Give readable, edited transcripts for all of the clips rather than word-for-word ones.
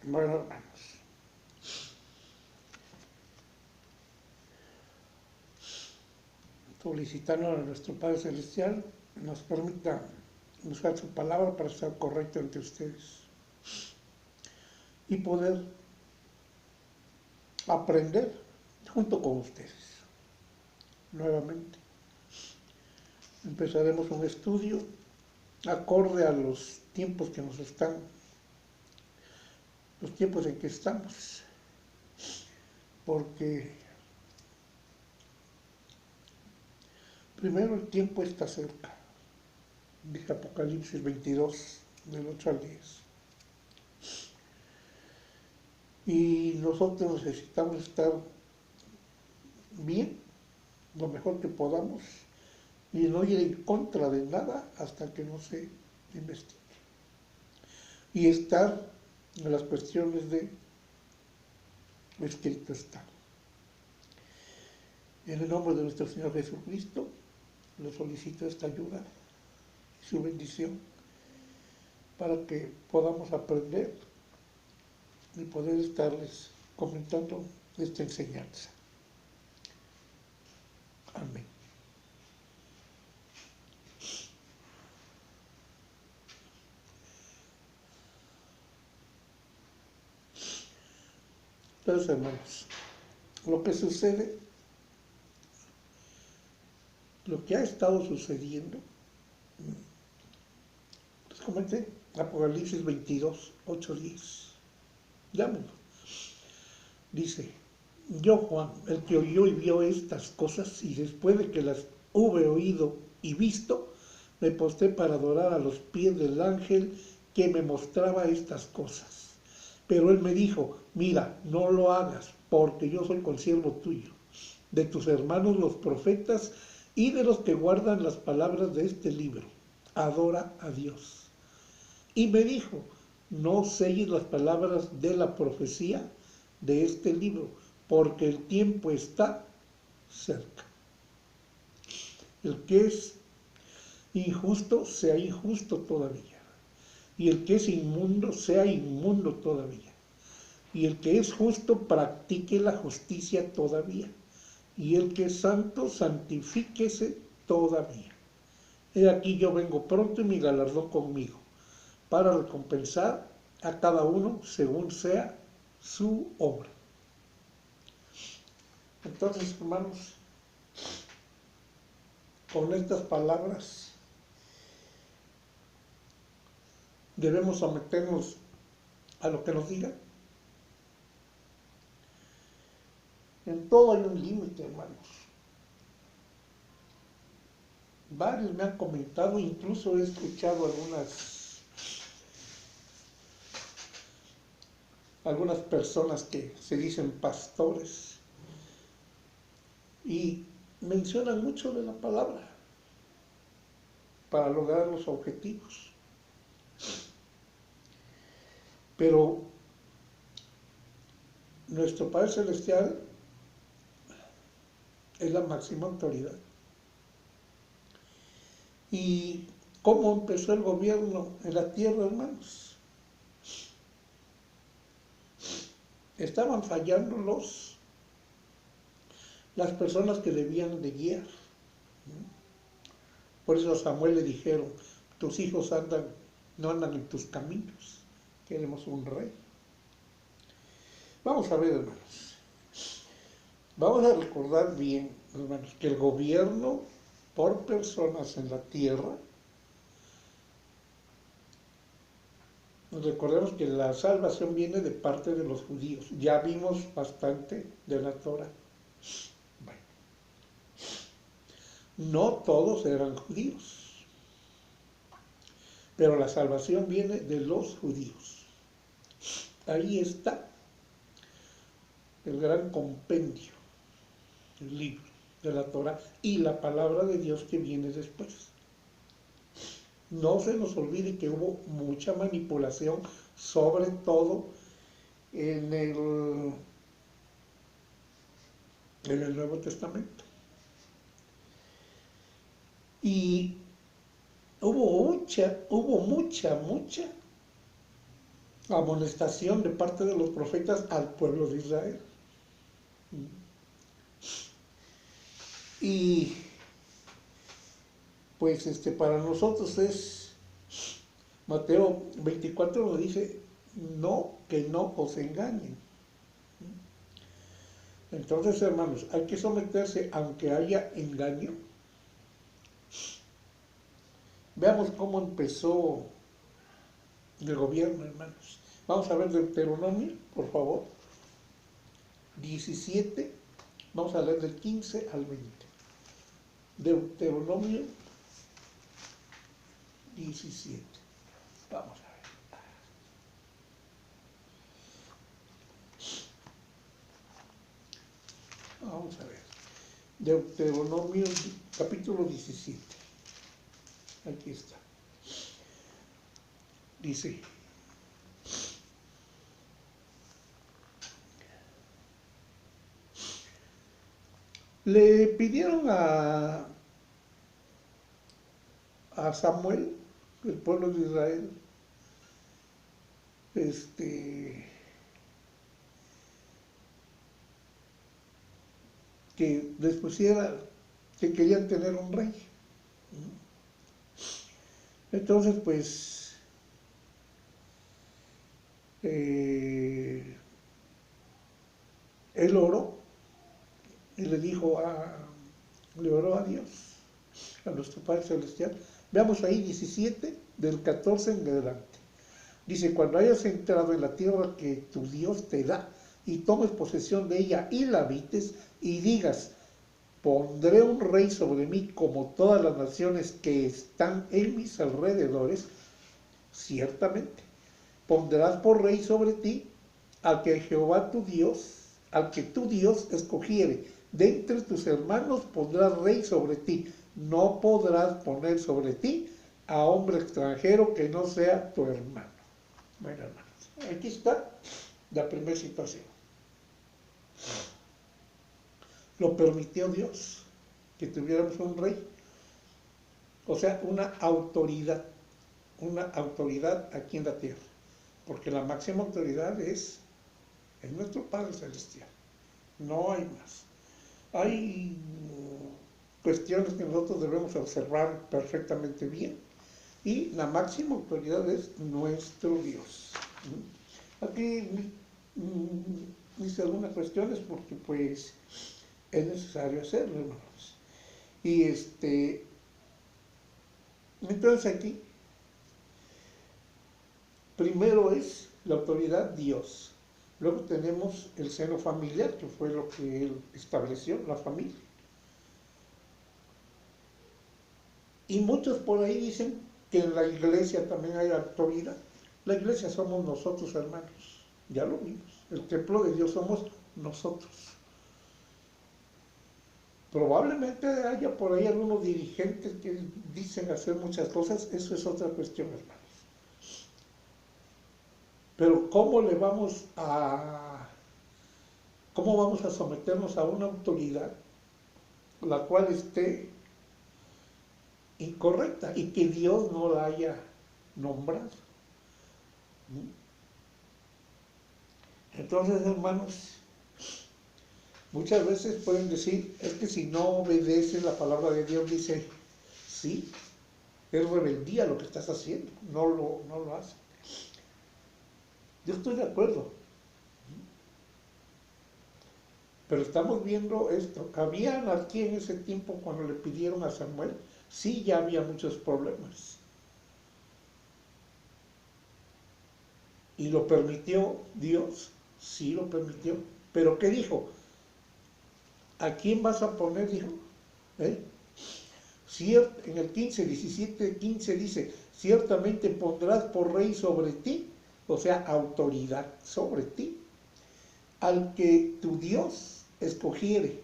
Bueno, hermanos, solicitando a nuestro Padre Celestial nos permita usar su palabra para estar correcto ante ustedes y poder aprender junto con ustedes. Nuevamente, empezaremos un estudio acorde a los tiempos que nos están, los tiempos en que estamos, porque primero el tiempo está cerca, dice Apocalipsis 22, del 8 al 10. Y nosotros necesitamos estar bien, lo mejor que podamos, y no ir en contra de nada hasta que no se investigue. Y estar en las cuestiones de lo escrito está. En el nombre de nuestro Señor Jesucristo, le solicito esta ayuda y su bendición para que podamos aprender y poder estarles comentando esta enseñanza. Amén. Entonces, hermanos, lo que sucede, lo que ha estado sucediendo, les comenté, Apocalipsis 22, 8, 10. Llámenlo. Dice, yo Juan, el que oyó y vio estas cosas, y después de que las hube oído y visto, me postré para adorar a los pies del ángel que me mostraba estas cosas. Pero él me dijo, mira, no lo hagas, porque yo soy consiervo tuyo, de tus hermanos los profetas y de los que guardan las palabras de este libro. Adora a Dios. Y me dijo, no selles las palabras de la profecía de este libro, porque el tiempo está cerca. El que es injusto, sea injusto todavía. Y el que es inmundo, sea inmundo todavía. Y el que es justo, practique la justicia todavía. Y el que es santo, santifíquese todavía. He aquí yo vengo pronto y mi galardón conmigo, para recompensar a cada uno según sea su obra. Entonces, hermanos, con estas palabras debemos someternos a lo que nos diga. En todo hay un límite, hermanos. Varios me han comentado, incluso he escuchado algunas personas que se dicen pastores y mencionan mucho de la palabra para lograr los objetivos. Pero nuestro Padre Celestial es la máxima autoridad. ¿Y cómo empezó el gobierno en la tierra, hermanos? Estaban fallando las personas que debían de guiar. Por eso a Samuel le dijeron, tus hijos no andan en tus caminos, queremos un rey. Vamos a ver, hermanos. Vamos a recordar bien, hermanos, que el gobierno por personas en la tierra, recordemos que la salvación viene de parte de los judíos. Ya vimos bastante de la Torah. Bueno, no todos eran judíos, pero la salvación viene de los judíos. Ahí está el gran compendio, el libro de la Torah y la palabra de Dios que viene después. No se nos olvide que hubo mucha manipulación, sobre todo en el Nuevo Testamento. Y hubo mucha amonestación de parte de los profetas al pueblo de Israel. Y pues para nosotros es, Mateo 24 nos dice, no, que no os engañen. Entonces, hermanos, hay que someterse aunque haya engaño. Veamos cómo empezó el gobierno, hermanos. Vamos a ver Deuteronomio, por favor. 17, vamos a leer del 15 al 20. Deuteronomio 17. Vamos a ver. Vamos a ver. Deuteronomio capítulo 17. Aquí está. Dice: le pidieron a Samuel, el pueblo de Israel, que les pusiera, que querían tener un rey. Entonces, pues, él oró y le oró a Dios, a nuestro Padre Celestial. Veamos ahí 17, del 14 en adelante. Dice: cuando hayas entrado en la tierra que tu Dios te da, y tomes posesión de ella y la habites, y digas: pondré un rey sobre mí como todas las naciones que están en mis alrededores, ciertamente pondrás por rey sobre ti al que Jehová tu Dios, al que tu Dios escogiere. De entre tus hermanos pondrás rey sobre ti. No podrás poner sobre ti a hombre extranjero que no sea tu hermano. Bueno, hermanos, aquí está la primera situación. Lo permitió Dios, que tuviéramos un rey, o sea, una autoridad aquí en la tierra, porque la máxima autoridad es nuestro Padre Celestial, no hay más. Hay cuestiones que nosotros debemos observar perfectamente bien, y la máxima autoridad es nuestro Dios. Aquí hice algunas cuestiones porque pues es necesario hacerlo, hermanos. Y entonces aquí, primero es la autoridad Dios. Luego tenemos el seno familiar, que fue lo que él estableció, la familia. Y muchos por ahí dicen que en la iglesia también hay autoridad. La iglesia somos nosotros, hermanos. Ya lo vimos. El templo de Dios somos nosotros. Probablemente haya por ahí algunos dirigentes que dicen hacer muchas cosas. Eso es otra cuestión, hermanos. Pero ¿cómo vamos a someternos a una autoridad la cual esté incorrecta y que Dios no la haya nombrado? Entonces, hermanos, muchas veces pueden decir, es que si no obedeces la palabra de Dios, dice, sí, es rebeldía lo que estás haciendo, no lo haces. Yo estoy de acuerdo, pero estamos viendo esto. ¿Había anarquía en ese tiempo cuando le pidieron a Samuel? Sí, ya había muchos problemas. ¿Y lo permitió Dios? Sí, lo permitió. ¿Pero qué dijo? ¿A quién vas a poner? Dijo. En el 17:15 dice: ciertamente pondrás por rey sobre ti, o sea, autoridad sobre ti, al que tu Dios escogiere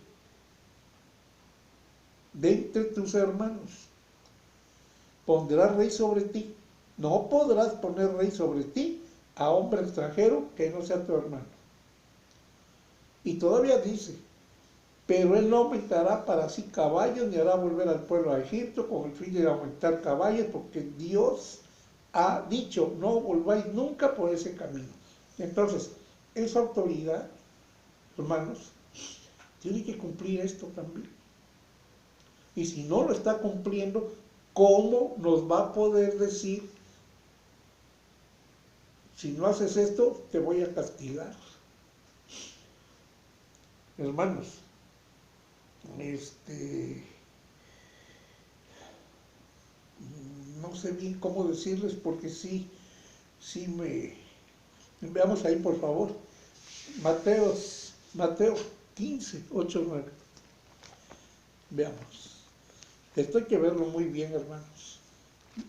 de entre tus hermanos. Pondrás rey sobre ti. No podrás poner rey sobre ti a hombre extranjero que no sea tu hermano. Y todavía dice: pero él no aumentará para sí caballos, ni hará volver al pueblo a Egipto con el fin de aumentar caballos, porque Dios ha dicho, no volváis nunca por ese camino. Entonces, esa autoridad, hermanos, tiene que cumplir esto también. Y si no lo está cumpliendo, ¿cómo nos va a poder decir, si no haces esto, te voy a castigar? Hermanos, no sé bien cómo decirles porque sí veamos ahí por favor, Mateo 15, 8, 9, veamos. Esto hay que verlo muy bien, hermanos.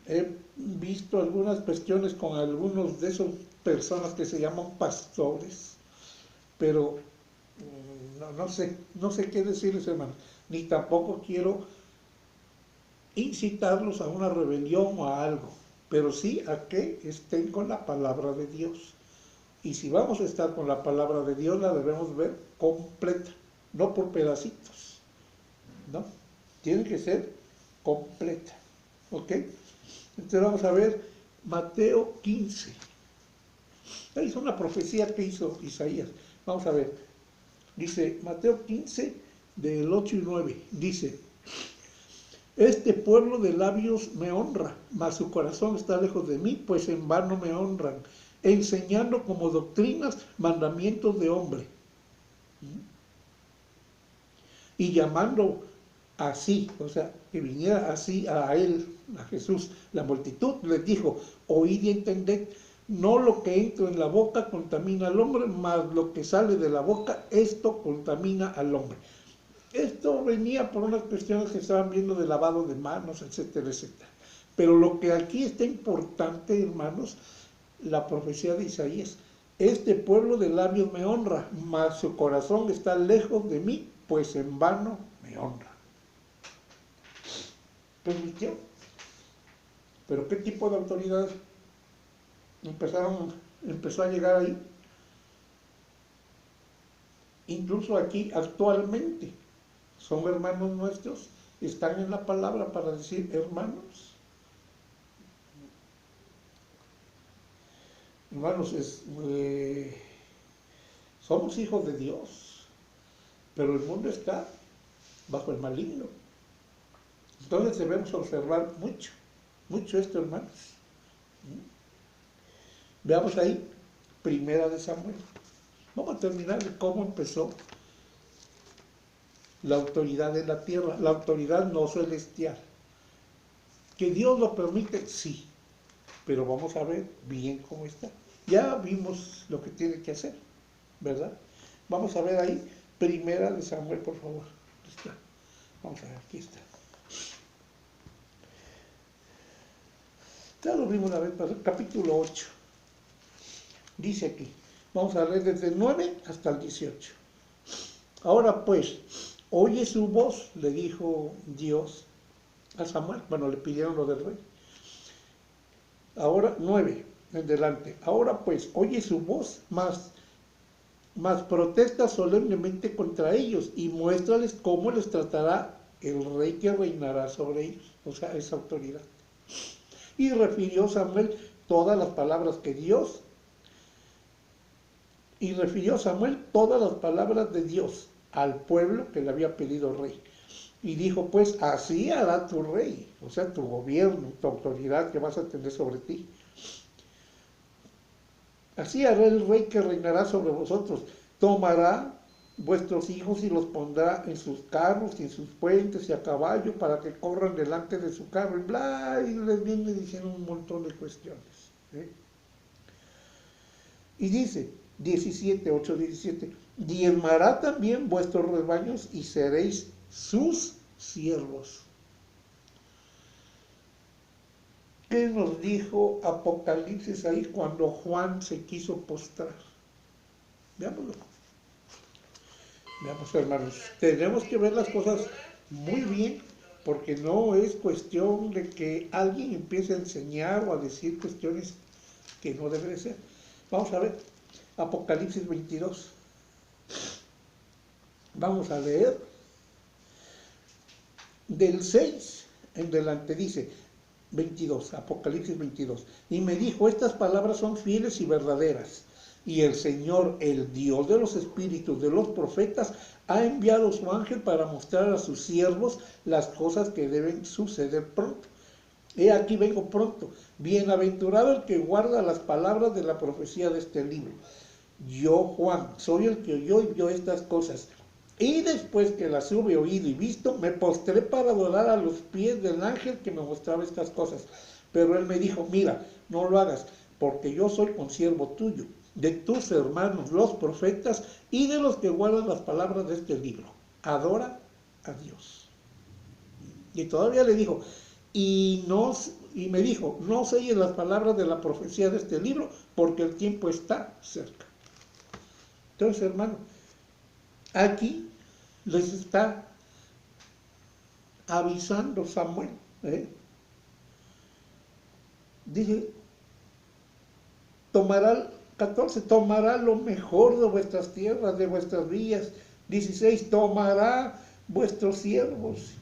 He visto algunas cuestiones con algunos de esas personas que se llaman pastores, pero no sé qué decirles, hermanos, ni tampoco quiero incitarlos a una rebelión o a algo, pero sí a que estén con la palabra de Dios. Y si vamos a estar con la palabra de Dios, la debemos ver completa, no por pedacitos, ¿no? Tiene que ser completa, ¿ok? Entonces vamos a ver Mateo 15. Es una profecía que hizo Isaías. Vamos a ver. Dice Mateo 15, del 8 y 9. Dice: este pueblo de labios me honra, mas su corazón está lejos de mí, pues en vano me honran, enseñando como doctrinas mandamientos de hombre. Y llamando así, o sea, que viniera así a él, a Jesús, la multitud les dijo: oíd y entended, no lo que entra en la boca contamina al hombre, mas lo que sale de la boca, esto contamina al hombre. Esto venía por unas cuestiones que estaban viendo de lavado de manos, etcétera, etcétera. Pero lo que aquí está importante, hermanos, la profecía de Isaías: este pueblo de labios me honra, mas su corazón está lejos de mí, pues en vano me honra. ¿Permitió? ¿Pero qué tipo de autoridad empezó a llegar ahí? Incluso aquí, actualmente, son hermanos nuestros, están en la palabra para decir hermanos. Hermanos, somos hijos de Dios, pero el mundo está bajo el maligno. Entonces debemos observar mucho esto, hermanos. Veamos ahí, Primera de Samuel. Vamos a terminar de cómo empezó la autoridad de la tierra, la autoridad no celestial. ¿Que Dios lo permite? Sí, pero vamos a ver bien cómo está. Ya vimos lo que tiene que hacer, ¿verdad? Vamos a ver ahí, Primera de Samuel, por favor. Aquí está. Vamos a ver, aquí está. Ya lo vimos una vez, capítulo 8. Dice aquí, vamos a leer desde el 9 hasta el 18. Ahora pues, oye su voz, le dijo Dios a Samuel. Bueno, le pidieron lo del rey. Ahora, 9 en delante. Ahora pues, oye su voz, mas protesta solemnemente contra ellos y muéstrales cómo les tratará el rey que reinará sobre ellos, o sea, esa autoridad. Y refirió Samuel todas las palabras de Dios al pueblo que le había pedido rey. Y dijo, pues, así hará tu rey, o sea, tu gobierno, tu autoridad que vas a tener sobre ti. Así hará el rey que reinará sobre vosotros. Tomará vuestros hijos y los pondrá en sus carros y en sus puentes y a caballo para que corran delante de su carro. Y bla, y les viene diciendo un montón de cuestiones. Y dice, 8:17, diezmará también vuestros rebaños y seréis sus siervos. ¿Qué nos dijo Apocalipsis ahí cuando Juan se quiso postrar? Veámoslo. Veamos, hermanos. Tenemos que ver las cosas muy bien, porque no es cuestión de que alguien empiece a enseñar o a decir cuestiones que no debe de ser. Vamos a ver, Apocalipsis 22. Vamos a leer del 6 en delante. Dice, 22, Apocalipsis 22. Y me dijo, estas palabras son fieles y verdaderas. Y el Señor, el Dios de los espíritus de los profetas, ha enviado su ángel para mostrar a sus siervos las cosas que deben suceder pronto. He aquí vengo pronto. Bienaventurado el que guarda las palabras de la profecía de este libro. Yo, Juan, soy el que oyó y vio estas cosas. Y después que las hube oído y visto, me postré para adorar a los pies del ángel que me mostraba estas cosas. Pero él me dijo, mira, no lo hagas, porque yo soy consiervo tuyo, de tus hermanos los profetas y de los que guardan las palabras de este libro. Adora a Dios. Y todavía le dijo, y me dijo, no selles las palabras de la profecía de este libro, porque el tiempo está cerca. Entonces, hermano, aquí les está avisando Samuel. Dice, tomará, 14, tomará lo mejor de vuestras tierras, de vuestras villas. 16, tomará vuestros siervos.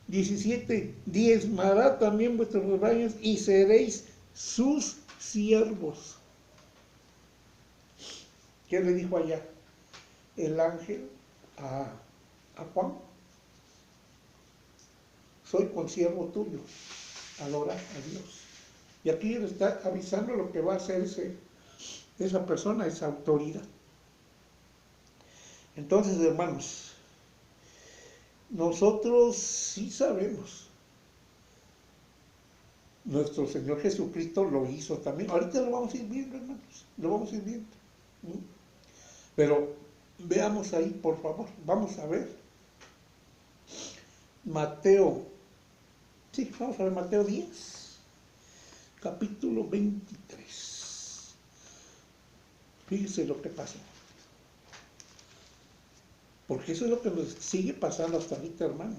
17, diezmará también vuestros rebaños y seréis sus siervos. ¿Qué le dijo allá el ángel a Juan? Soy consiervo tuyo, adora a Dios. Y aquí le está avisando lo que va a hacer esa persona, esa autoridad. Entonces, hermanos, nosotros sí sabemos. Nuestro Señor Jesucristo lo hizo también. Ahorita lo vamos a ir viendo, hermanos. Lo vamos a ir viendo. Pero veamos ahí, por favor. Vamos a ver. Mateo. Sí, vamos a ver Mateo 10. Capítulo 23. Fíjense lo que pasa. Porque eso es lo que nos sigue pasando hasta ahorita, hermanos.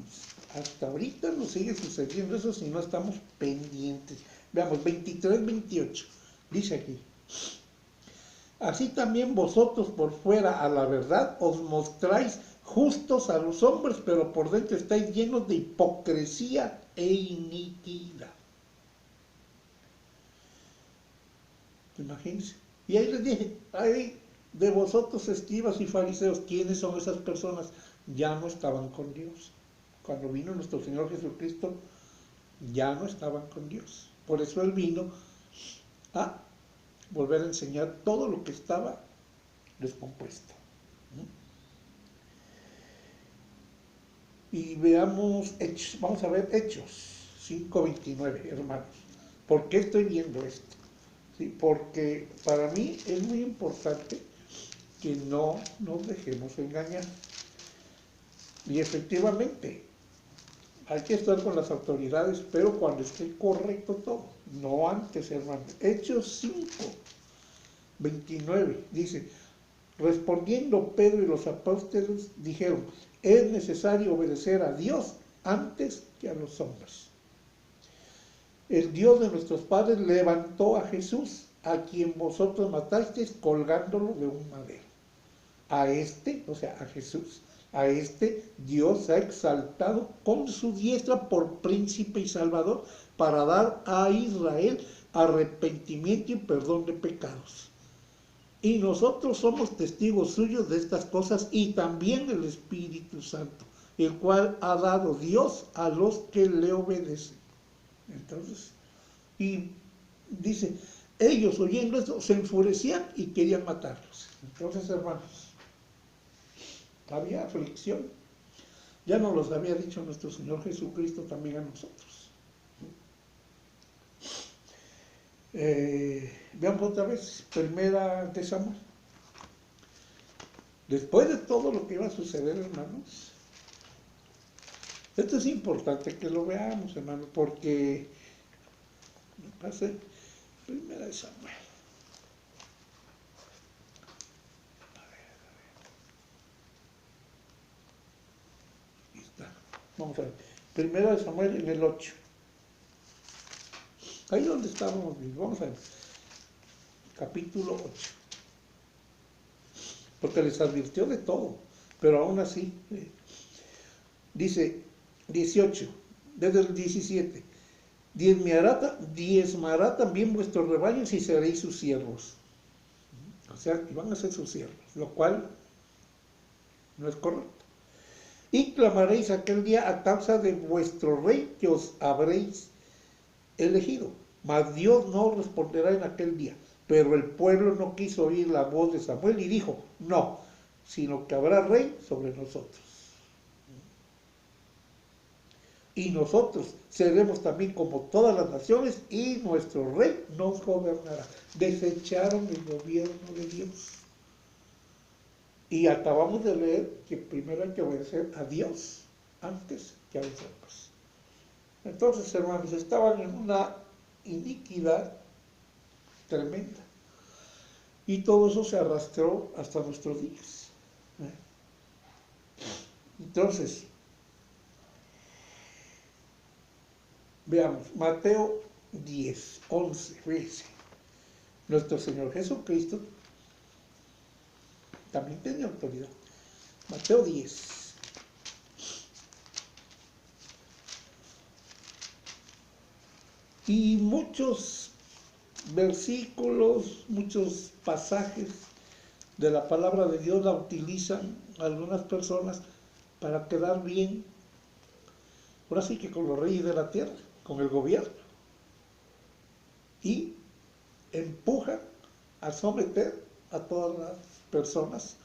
Hasta ahorita nos sigue sucediendo eso si no estamos pendientes. Veamos, 23, 28. Dice aquí. Así también vosotros por fuera a la verdad os mostráis justos a los hombres, pero por dentro estáis llenos de hipocresía e iniquidad. Imagínense. Y ahí les dije, ay, de vosotros escribas y fariseos, ¿quiénes son esas personas? Ya no estaban con Dios. Cuando vino nuestro Señor Jesucristo, ya no estaban con Dios. Por eso Él vino a volver a enseñar todo lo que estaba descompuesto. Y veamos Hechos. Vamos a ver Hechos 5:29, hermanos. ¿Por qué estoy viendo esto? ¿Sí? Porque para mí es muy importante que no nos dejemos engañar. Y efectivamente, hay que estar con las autoridades, pero cuando esté correcto todo, no antes, hermanos. Hechos 5:29 dice, respondiendo Pedro y los apóstoles dijeron, es necesario obedecer a Dios antes que a los hombres. El Dios de nuestros padres levantó a Jesús, a quien vosotros matasteis colgándolo de un madero. A este, o sea, a Jesús, a este Dios ha exaltado con su diestra por príncipe y salvador para dar a Israel arrepentimiento y perdón de pecados. Y nosotros somos testigos suyos de estas cosas y también el Espíritu Santo, el cual ha dado Dios a los que le obedecen. Entonces, y dice, ellos oyendo esto se enfurecían y querían matarlos. Entonces, hermanos, había aflicción. Ya nos los había dicho nuestro Señor Jesucristo también a nosotros. Veamos otra vez, primera de Samuel. Después de todo lo que iba a suceder, hermanos, esto es importante que lo veamos, hermanos, porque me pasé primera de Samuel. Aquí está. Vamos a ver. Primera de Samuel en el 8. Ahí donde estábamos, vamos a ver. Capítulo 8. Porque les advirtió de todo, pero aún así, dice 18, desde el 17. diezmará también vuestros rebaños y seréis sus siervos. O sea, que van a ser sus siervos, lo cual no es correcto. Y clamaréis aquel día a causa de vuestro rey que os habréis elegido. Mas Dios no responderá en aquel día. Pero el pueblo no quiso oír la voz de Samuel y dijo, no, sino que habrá rey sobre nosotros. Y nosotros seremos también como todas las naciones y nuestro rey nos gobernará. Desecharon el gobierno de Dios. Y acabamos de leer que primero hay que obedecer a Dios antes que a los hombres. Entonces, hermanos, estaban en una iniquidad tremenda. Y todo eso se arrastró hasta nuestros días. Entonces, veamos, Mateo 10, 11, fíjense. Nuestro Señor Jesucristo también tenía autoridad. Mateo 10. Y muchos versículos, muchos pasajes de la palabra de Dios la utilizan algunas personas para quedar bien, ahora sí que con los reyes de la tierra, con el gobierno, y empujan a someter a todas las personas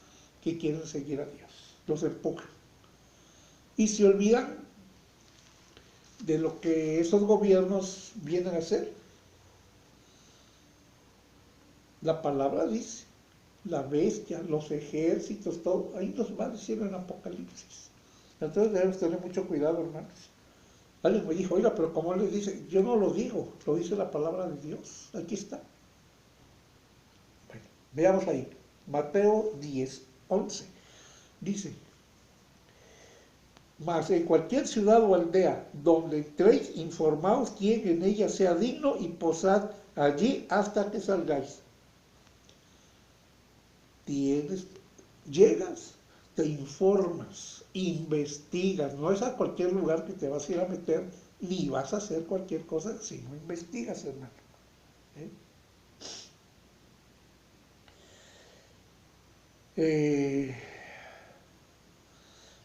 que quieren seguir a Dios, los empujan y se olvidan de lo que esos gobiernos vienen a hacer. La palabra dice, la bestia, los ejércitos, todo, ahí nos va a decir en Apocalipsis. Entonces debemos tener mucho cuidado, hermanos. Alguien me dijo, oiga, pero ¿cómo les dice? Yo no lo digo, lo dice la palabra de Dios, aquí está. Bueno, veamos ahí, Mateo 10, 11, dice, mas en cualquier ciudad o aldea donde entréis, informaos quién en ella sea digno y posad allí hasta que salgáis. Llegas, te informas, investigas, no es a cualquier lugar que te vas a ir a meter, ni vas a hacer cualquier cosa si no investigas, hermano.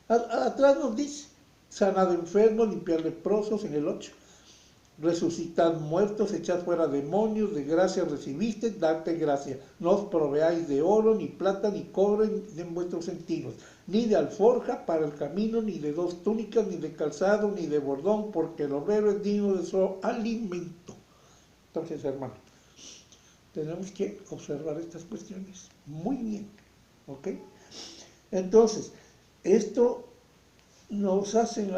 Atrás nos dice, sanad enfermos, limpiar leprosos en el 8. Resucitad muertos, echad fuera demonios, de gracia recibiste, date gracia. No os proveáis de oro, ni plata, ni cobre en vuestros sentidos, ni de alforja para el camino, ni de 2 túnicas, ni de calzado, ni de bordón, porque el obrero es digno de su alimento. Entonces, hermano, tenemos que observar estas cuestiones muy bien, ¿ok? Entonces, esto nos hacen,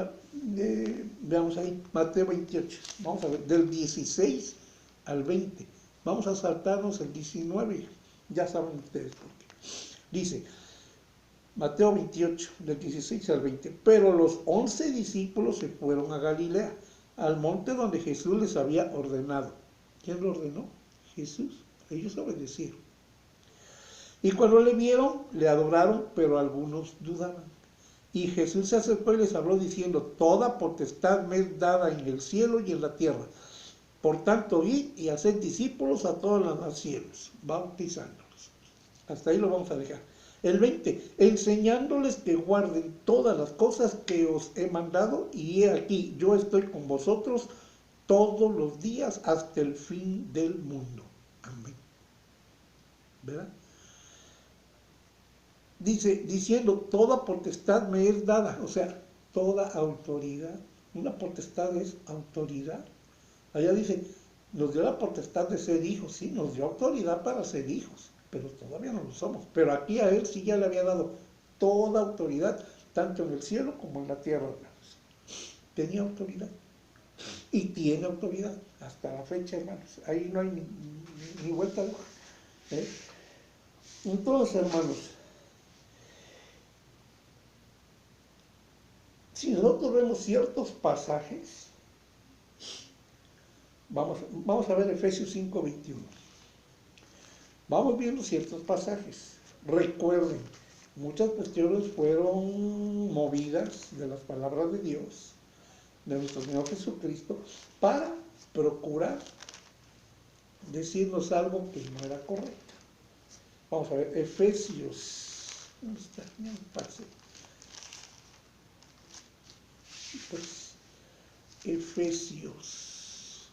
veamos ahí, Mateo 28, vamos a ver, del 16 al 20, vamos a saltarnos el 19, ya saben ustedes por qué. Dice, Mateo 28, del 16 al 20, pero los 11 discípulos se fueron a Galilea, al monte donde Jesús les había ordenado. ¿Quién lo ordenó? Jesús. Ellos obedecieron. Y cuando le vieron, le adoraron, pero algunos dudaban. Y Jesús se acercó y les habló diciendo, toda potestad me es dada en el cielo y en la tierra. Por tanto, id y haced discípulos a todas las naciones, bautizándolos. Hasta ahí lo vamos a dejar. El 20, enseñándoles que guarden todas las cosas que os he mandado, y he aquí, yo estoy con vosotros todos los días hasta el fin del mundo. Amén. ¿Verdad? Dice, diciendo, toda potestad me es dada, o sea, toda autoridad. Una potestad es autoridad. Allá dice, nos dio la potestad de ser hijos, sí, nos dio autoridad para ser hijos, pero todavía no lo somos. Pero aquí a él sí ya le había dado toda autoridad, tanto en el cielo como en la tierra, hermanos. Tenía autoridad. Y tiene autoridad hasta la fecha, hermanos. Ahí no hay ni vuelta de hoja. Entonces, hermanos, si nosotros vemos ciertos pasajes, vamos a ver Efesios 5:21. Vamos viendo ciertos pasajes. Recuerden, muchas cuestiones fueron movidas de las palabras de Dios, de nuestro Señor Jesucristo, para procurar decirnos algo que no era correcto. Vamos a ver, Efesios. ¿Dónde está? No me pase. Pues, Efesios.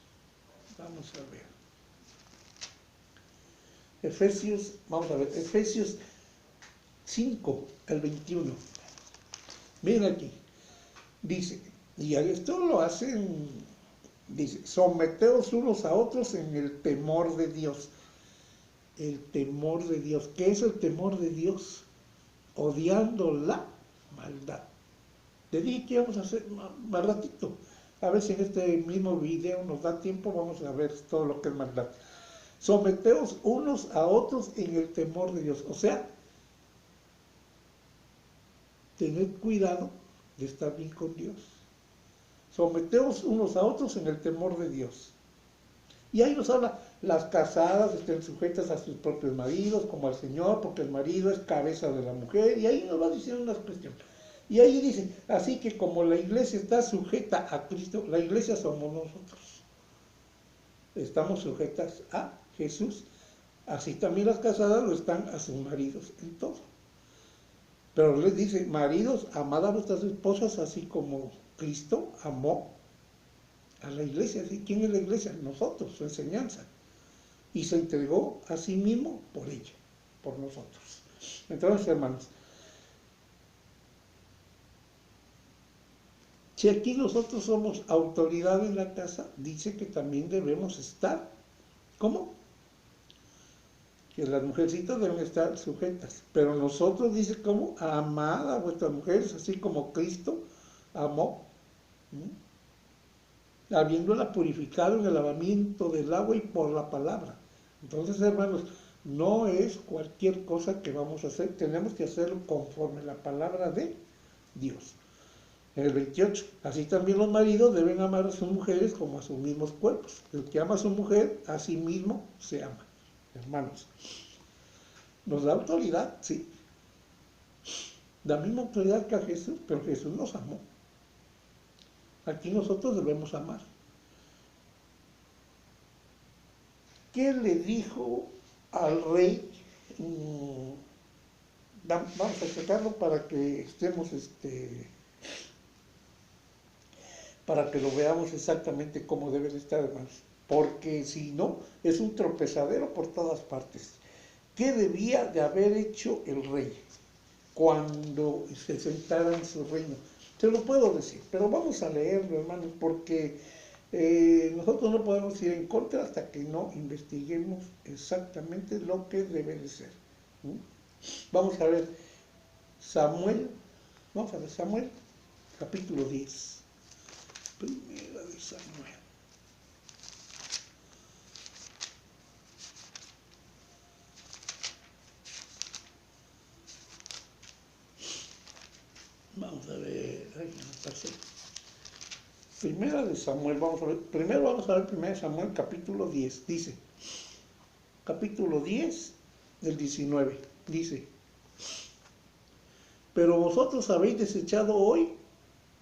Vamos a ver. Vamos a ver, Efesios 5, el 21. Miren aquí. Dice, y esto lo hacen, dice, someteos unos a otros en el temor de Dios. El temor de Dios. ¿Qué es el temor de Dios? Odiando la maldad. Te dije que íbamos a hacer más ratito. A ver si en este mismo video nos da tiempo, vamos a ver todo lo que es maldad. Someteos unos a otros en el temor de Dios. O sea, tened cuidado de estar bien con Dios. Someteos unos a otros en el temor de Dios. Y ahí nos habla, las casadas estén sujetas a sus propios maridos, como al Señor, porque el marido es cabeza de la mujer, y ahí nos va diciendo unas cuestiones. Y ahí dice, así que como la iglesia está sujeta a Cristo, la iglesia somos nosotros. Estamos sujetas a Jesús. Así también las casadas lo están a sus maridos en todo. Pero les dice, maridos, amad a vuestras esposas, así como Cristo amó a la iglesia. ¿Sí? ¿Quién es la iglesia? Nosotros, su enseñanza. Y se entregó a sí mismo por ella, por nosotros. Entonces, hermanos, si aquí nosotros somos autoridad en la casa, dice que también debemos estar, ¿cómo? Que las mujercitas deben estar sujetas. Pero nosotros, dice, ¿cómo? Amad a vuestras mujeres, así como Cristo amó, habiéndola purificado en el lavamiento del agua y por la palabra. Entonces, hermanos, no es cualquier cosa que vamos a hacer, tenemos que hacerlo conforme la palabra de Dios. En el 28, así también los maridos deben amar a sus mujeres como a sus mismos cuerpos. El que ama a su mujer, a sí mismo se ama. Hermanos, nos da autoridad, sí. La misma autoridad que a Jesús, pero Jesús nos amó. Aquí nosotros debemos amar. ¿Qué le dijo al rey? Vamos a checarlo para que estemos, para que lo veamos exactamente cómo debe de estar, hermanos. Porque si no, es un tropezadero por todas partes. ¿Qué debía de haber hecho el rey cuando se sentara en su reino? Se lo puedo decir, pero vamos a leerlo, hermanos, porque nosotros no podemos ir en contra hasta que no investiguemos exactamente lo que debe de ser. Vamos a ver Samuel, capítulo 10. Primera de Samuel. Vamos a ver, Primera de Samuel, primero vamos a ver Primera de Samuel, capítulo 10, dice, capítulo 10, del 19, dice, pero vosotros habéis desechado hoy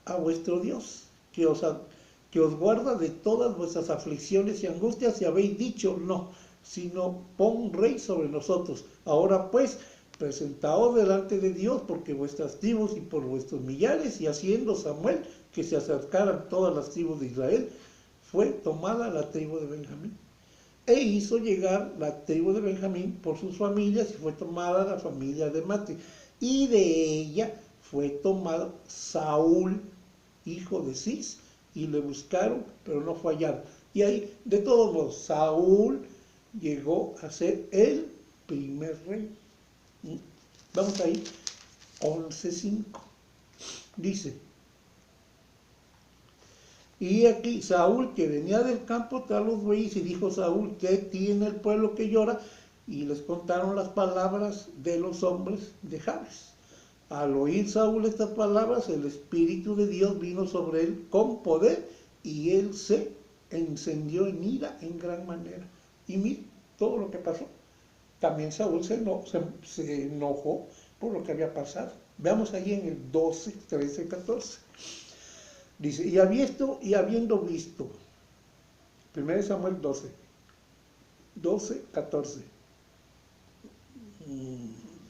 a vuestro Dios, que os guarda de todas vuestras aflicciones y angustias, y habéis dicho, no, sino pon rey sobre nosotros. Ahora pues, presentaos delante de Dios, porque vuestras tribus y por vuestros millares, y haciendo Samuel que se acercaran todas las tribus de Israel, fue tomada la tribu de Benjamín. E hizo llegar la tribu de Benjamín por sus familias, y fue tomada la familia de Mate, y de ella fue tomado Saúl, hijo de Cis, y le buscaron, pero no fue hallado. Y ahí, de todos modos, Saúl llegó a ser el primer rey. Vamos ahí, 11:5. Dice, y aquí Saúl, que venía del campo tras los bueyes, y dijo Saúl, ¿qué tiene el pueblo que llora? Y les contaron las palabras de los hombres de Jabes. Al oír Saúl estas palabras, el Espíritu de Dios vino sobre él con poder, y él se encendió en ira en gran manera. Y mira todo lo que pasó. También Saúl se enojó por lo que había pasado. Veamos ahí en el 12, 13, 14. Dice, y habiendo visto 1 Samuel 12, 14.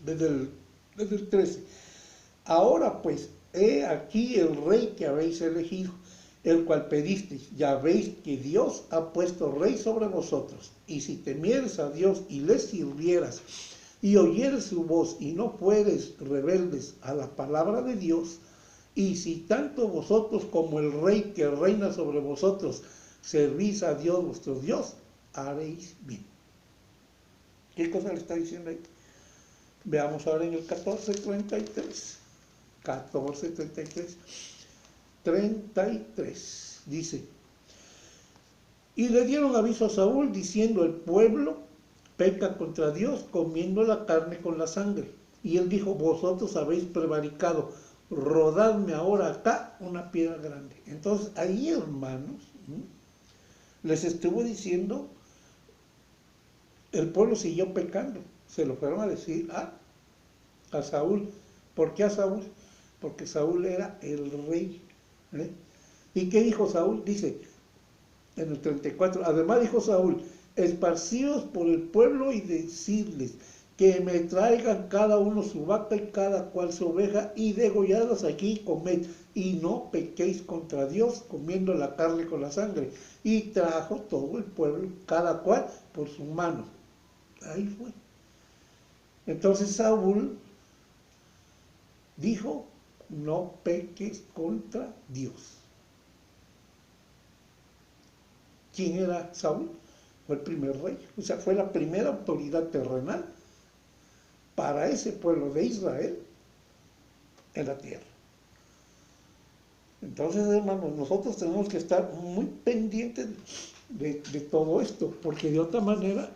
Desde el 13. Ahora pues, he aquí el rey que habéis elegido, el cual pedisteis. Ya veis que Dios ha puesto rey sobre vosotros. Y si temieres a Dios y le sirvieras, y oyeres su voz, y no fueres rebeldes a la palabra de Dios, y si tanto vosotros como el rey que reina sobre vosotros servís a Dios vuestro Dios, haréis bien. ¿Qué cosa le está diciendo ahí? Veamos ahora en el 14:33. 14:33. 33. Dice: y le dieron aviso a Saúl, diciendo: el pueblo peca contra Dios comiendo la carne con la sangre. Y él dijo: vosotros habéis prevaricado, rodadme ahora acá una piedra grande. Entonces ahí, hermanos, les estuvo diciendo, el pueblo siguió pecando. Se lo fueron a decir a Saúl. ¿Por qué a Saúl? Porque Saúl era el rey. ¿Y qué dijo Saúl? Dice en el 34, además dijo Saúl: esparcíos por el pueblo y decirles que me traigan cada uno su vaca y cada cual su oveja, y degolladas aquí y comed, y no pequéis contra Dios comiendo la carne con la sangre. Y trajo todo el pueblo, cada cual por su mano. Ahí fue. Entonces Saúl dijo: no peques contra Dios. ¿Quién era Saúl? Fue el primer rey, o sea, fue la primera autoridad terrenal para ese pueblo de Israel en la tierra. Entonces, hermanos, nosotros tenemos que estar muy pendientes de todo esto, porque de otra manera,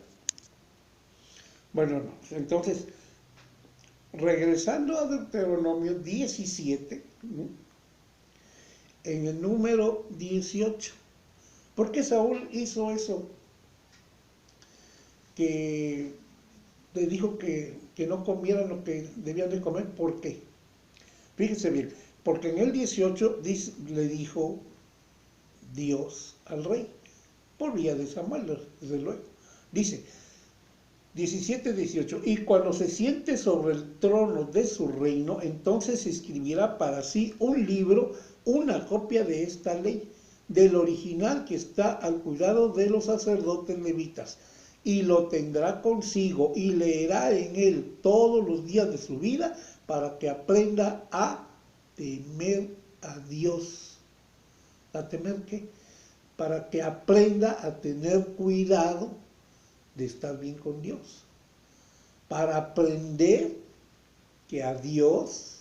bueno, no. Entonces, regresando a Deuteronomio 17, en el número 18, ¿por qué Saúl hizo eso? Que le dijo que no comieran lo que debían de comer. ¿Por qué? Fíjense bien, porque en el 18 le dijo Dios al rey, por vía de Samuel, desde luego. Dice 17:18, y cuando se siente sobre el trono de su reino, entonces escribirá para sí un libro, una copia de esta ley, del original que está al cuidado de los sacerdotes levitas, y lo tendrá consigo y leerá en él todos los días de su vida, para que aprenda a temer a Dios. ¿A temer qué? Para que aprenda a tener cuidado de estar bien con Dios, para aprender que Dios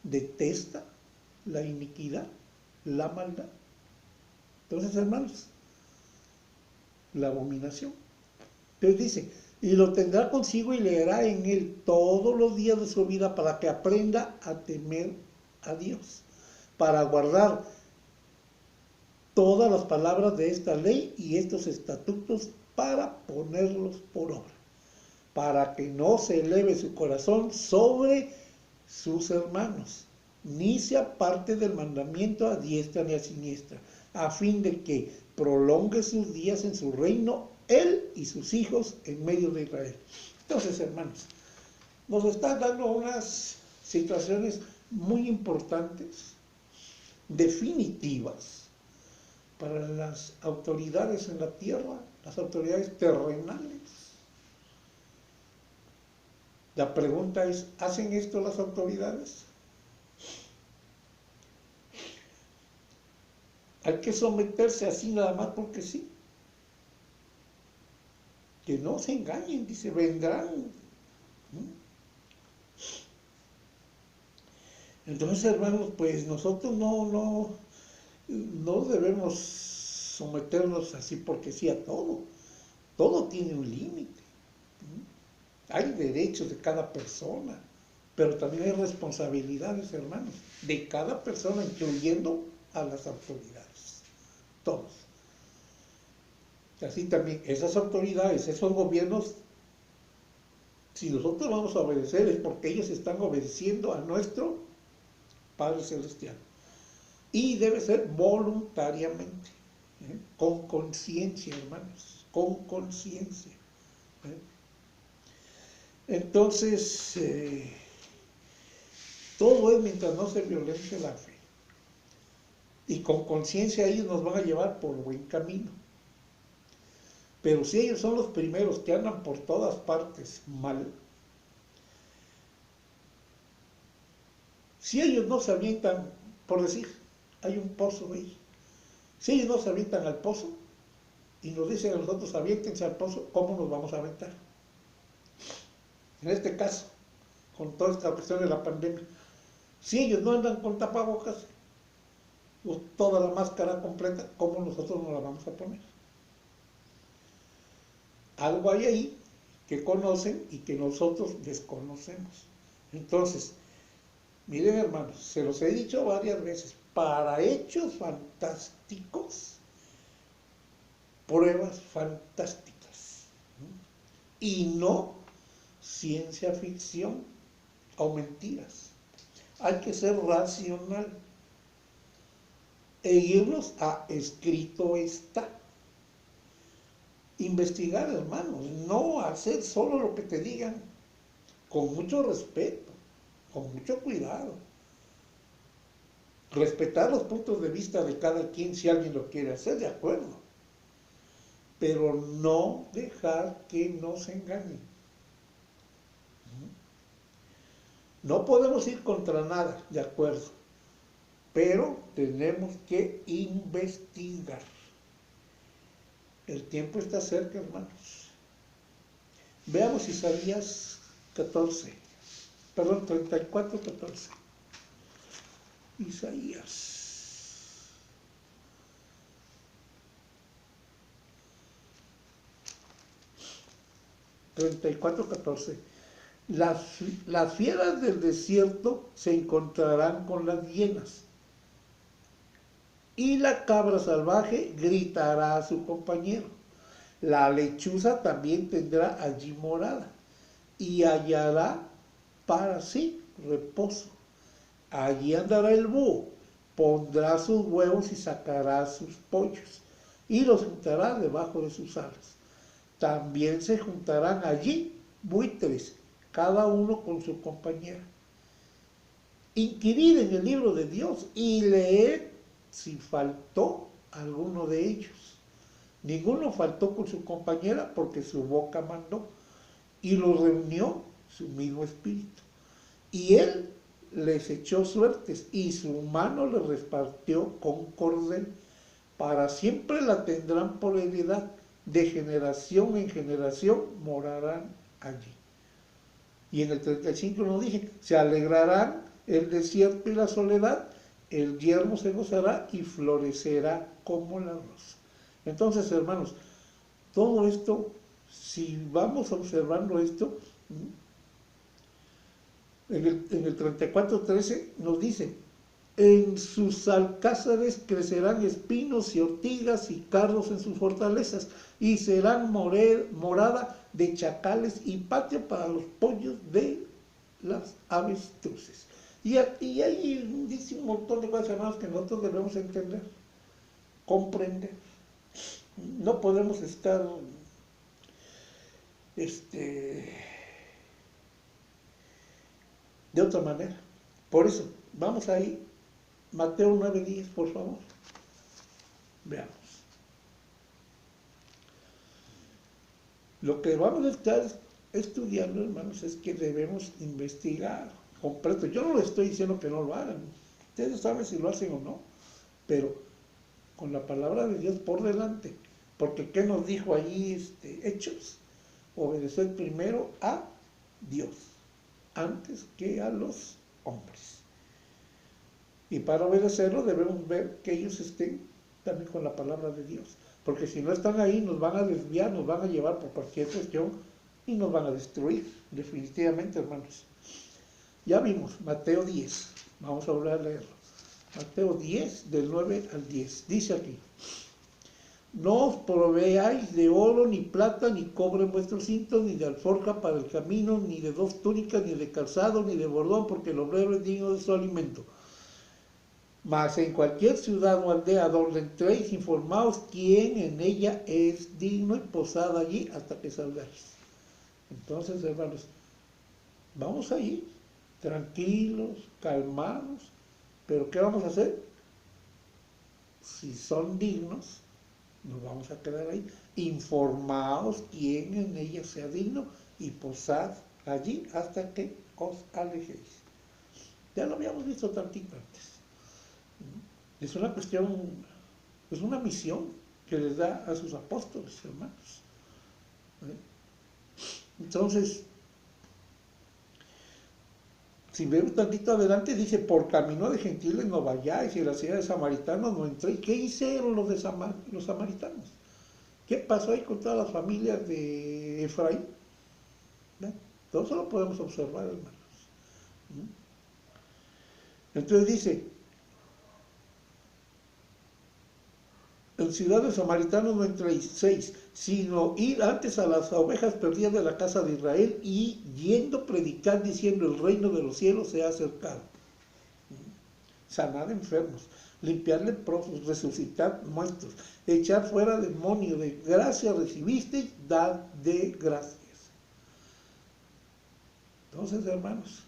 detesta la iniquidad, la maldad. Entonces, hermanos, la abominación. Entonces dice: y lo tendrá consigo y leerá en él todos los días de su vida, para que aprenda a temer a Dios, para guardar todas las palabras de esta ley y estos estatutos, para ponerlos por obra, para que no se eleve su corazón sobre sus hermanos, ni se aparte del mandamiento a diestra ni a siniestra, a fin de que prolongue sus días en su reino, él y sus hijos en medio de Israel. Entonces, hermanos, nos están dando unas situaciones muy importantes, definitivas, para las autoridades en la tierra, las autoridades terrenales. La pregunta es: ¿hacen esto las autoridades? Hay que someterse así nada más porque sí. Que no se engañen, dice, vendrán. Entonces, hermanos, pues nosotros no debemos someternos así porque sí a todo. Todo tiene un límite. Hay derechos de cada persona, pero también hay responsabilidades, hermanos, de cada persona, incluyendo a las autoridades. Todos. Así también, esas autoridades, esos gobiernos, si nosotros vamos a obedecer, es porque ellos están obedeciendo a nuestro Padre Celestial. Y debe ser voluntariamente. Con conciencia, hermanos, con conciencia. Entonces, todo es mientras no se violente la fe. Y con conciencia ellos nos van a llevar por buen camino. Pero si ellos son los primeros que andan por todas partes mal, si ellos no se avientan, por decir, hay un pozo ahí, si ellos no se avientan al pozo y nos dicen a nosotros aviéntense al pozo, ¿cómo nos vamos a aventar? En este caso, con toda esta cuestión de la pandemia, si ellos no andan con tapabocas o toda la máscara completa, ¿cómo nosotros nos la vamos a poner? Algo hay ahí que conocen y que nosotros desconocemos. Entonces, miren hermanos, se los he dicho varias veces, para hechos fantásticos, pruebas fantásticas, y no ciencia ficción o mentiras. Hay que ser racional e irnos a escrito está. Investigar, hermanos, no hacer solo lo que te digan, con mucho respeto, con mucho cuidado. Respetar los puntos de vista de cada quien si alguien lo quiere hacer, de acuerdo. Pero no dejar que nos engañen. No podemos ir contra nada, de acuerdo. Pero tenemos que investigar. El tiempo está cerca, hermanos. Veamos Isaías 34, 14. Isaías. (34:14) Las fieras del desierto se encontrarán con las hienas, y la cabra salvaje gritará a su compañero. La lechuza también tendrá allí morada, y hallará para sí reposo. Allí andará el búho, pondrá sus huevos y sacará sus pollos, y los juntará debajo de sus alas. También se juntarán allí buitres, cada uno con su compañera. Inquirid en el libro de Dios y leed si faltó alguno de ellos. Ninguno faltó con su compañera porque su boca mandó, y los reunió su mismo espíritu. Y él les echó suertes, y su mano les repartió con cordel. Para siempre la tendrán por heredad, de generación en generación morarán allí. Y en el 35 nos dije, se alegrarán el desierto y la soledad, el yermo se gozará y florecerá como la rosa. Entonces, hermanos, todo esto, si vamos observando esto, en el 34:13 nos dice, en sus alcázares crecerán espinos y ortigas y cardos en sus fortalezas, y serán morada de chacales y patio para los pollos de las avestruces. Y ahí dice un montón de cosas, hermanos, que nosotros debemos entender, comprender. No podemos estar de otra manera. Por eso, vamos ahí, Mateo 9:10, por favor. Veamos. Lo que vamos a estar estudiando, hermanos, es que debemos investigar completo. Yo no les estoy diciendo que no lo hagan. Ustedes saben si lo hacen o no, pero con la palabra de Dios por delante. Porque ¿qué nos dijo allí Hechos? Obedecer primero a Dios, antes que a los hombres. Y para obedecerlo debemos ver que ellos estén también con la palabra de Dios. Porque si no están ahí, nos van a desviar, nos van a llevar por cualquier cuestión y nos van a destruir, definitivamente, hermanos. Ya vimos, Mateo 10, vamos a volver a leerlo. Mateo 10, del 9 al 10, dice aquí, no os proveáis de oro, ni plata, ni cobre en vuestros cintos, ni de alforja para el camino, ni de 2 túnicas, ni de calzado, ni de bordón, porque el obrero es digno de su alimento. Mas en cualquier ciudad o aldea donde entréis, informaos quién en ella es digno y posad allí hasta que salgáis. Entonces, hermanos, vamos allí, tranquilos, calmados, pero ¿qué vamos a hacer? Si son dignos, nos vamos a quedar ahí. Informaos quién en ella sea digno y posad allí hasta que os alejéis. Ya lo habíamos visto tantito antes. Es una cuestión, es una misión que les da a sus apóstoles, hermanos. Entonces, si vemos tantito adelante, dice, por camino de gentiles no vayáis y en la ciudad de samaritanos no entréis. ¿Qué hicieron los samaritanos? ¿Qué pasó ahí con todas las familias de Efraín? Todo eso lo podemos observar, hermanos. Entonces dice, en ciudad de samaritanos no entréis, 6, sino ir antes a las ovejas perdidas de la casa de Israel y yendo predicar diciendo el reino de los cielos se ha acercado. Sanar enfermos, limpiar leprosos, resucitar muertos, echar fuera demonios, de gracia recibisteis, dad de gracias. Entonces, hermanos,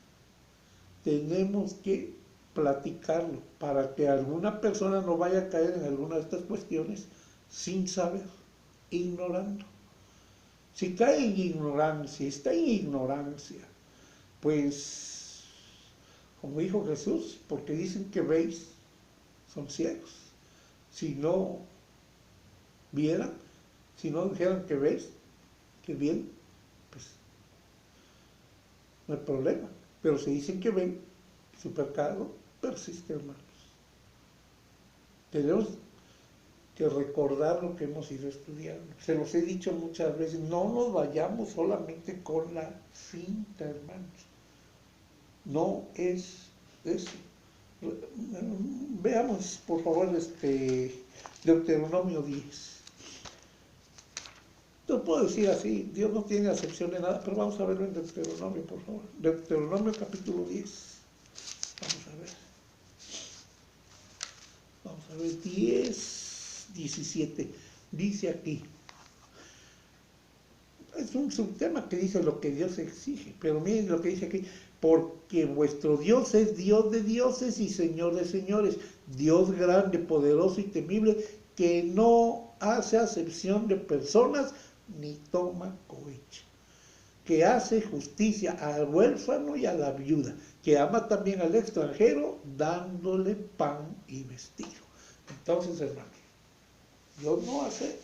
tenemos que platicarlo para que alguna persona no vaya a caer en alguna de estas cuestiones sin saber, ignorando. Si cae en ignorancia, está en ignorancia, pues, como dijo Jesús, porque dicen que veis, son ciegos. Si no vieran, si no dijeran que veis, que bien, pues no hay problema. Pero si dicen que ven, su pecado persiste, hermanos. Tenemos que recordar lo que hemos ido estudiando. Se los he dicho muchas veces, no nos vayamos solamente con la finta, hermanos. No es eso. Veamos, por favor, Deuteronomio 10. No puedo decir así, Dios no tiene acepción de nada, pero vamos a verlo en Deuteronomio, por favor. Deuteronomio capítulo 10. Vamos a ver. Vamos a ver, 10, 17. Dice aquí. Es un subtema que dice lo que Dios exige, pero miren lo que dice aquí. Porque vuestro Dios es Dios de dioses y Señor de señores, Dios grande, poderoso y temible, que no hace acepción de personas ni toma cohecho, que hace justicia al huérfano y a la viuda, que ama también al extranjero, dándole pan y vestido. Entonces, hermanos, Dios no hace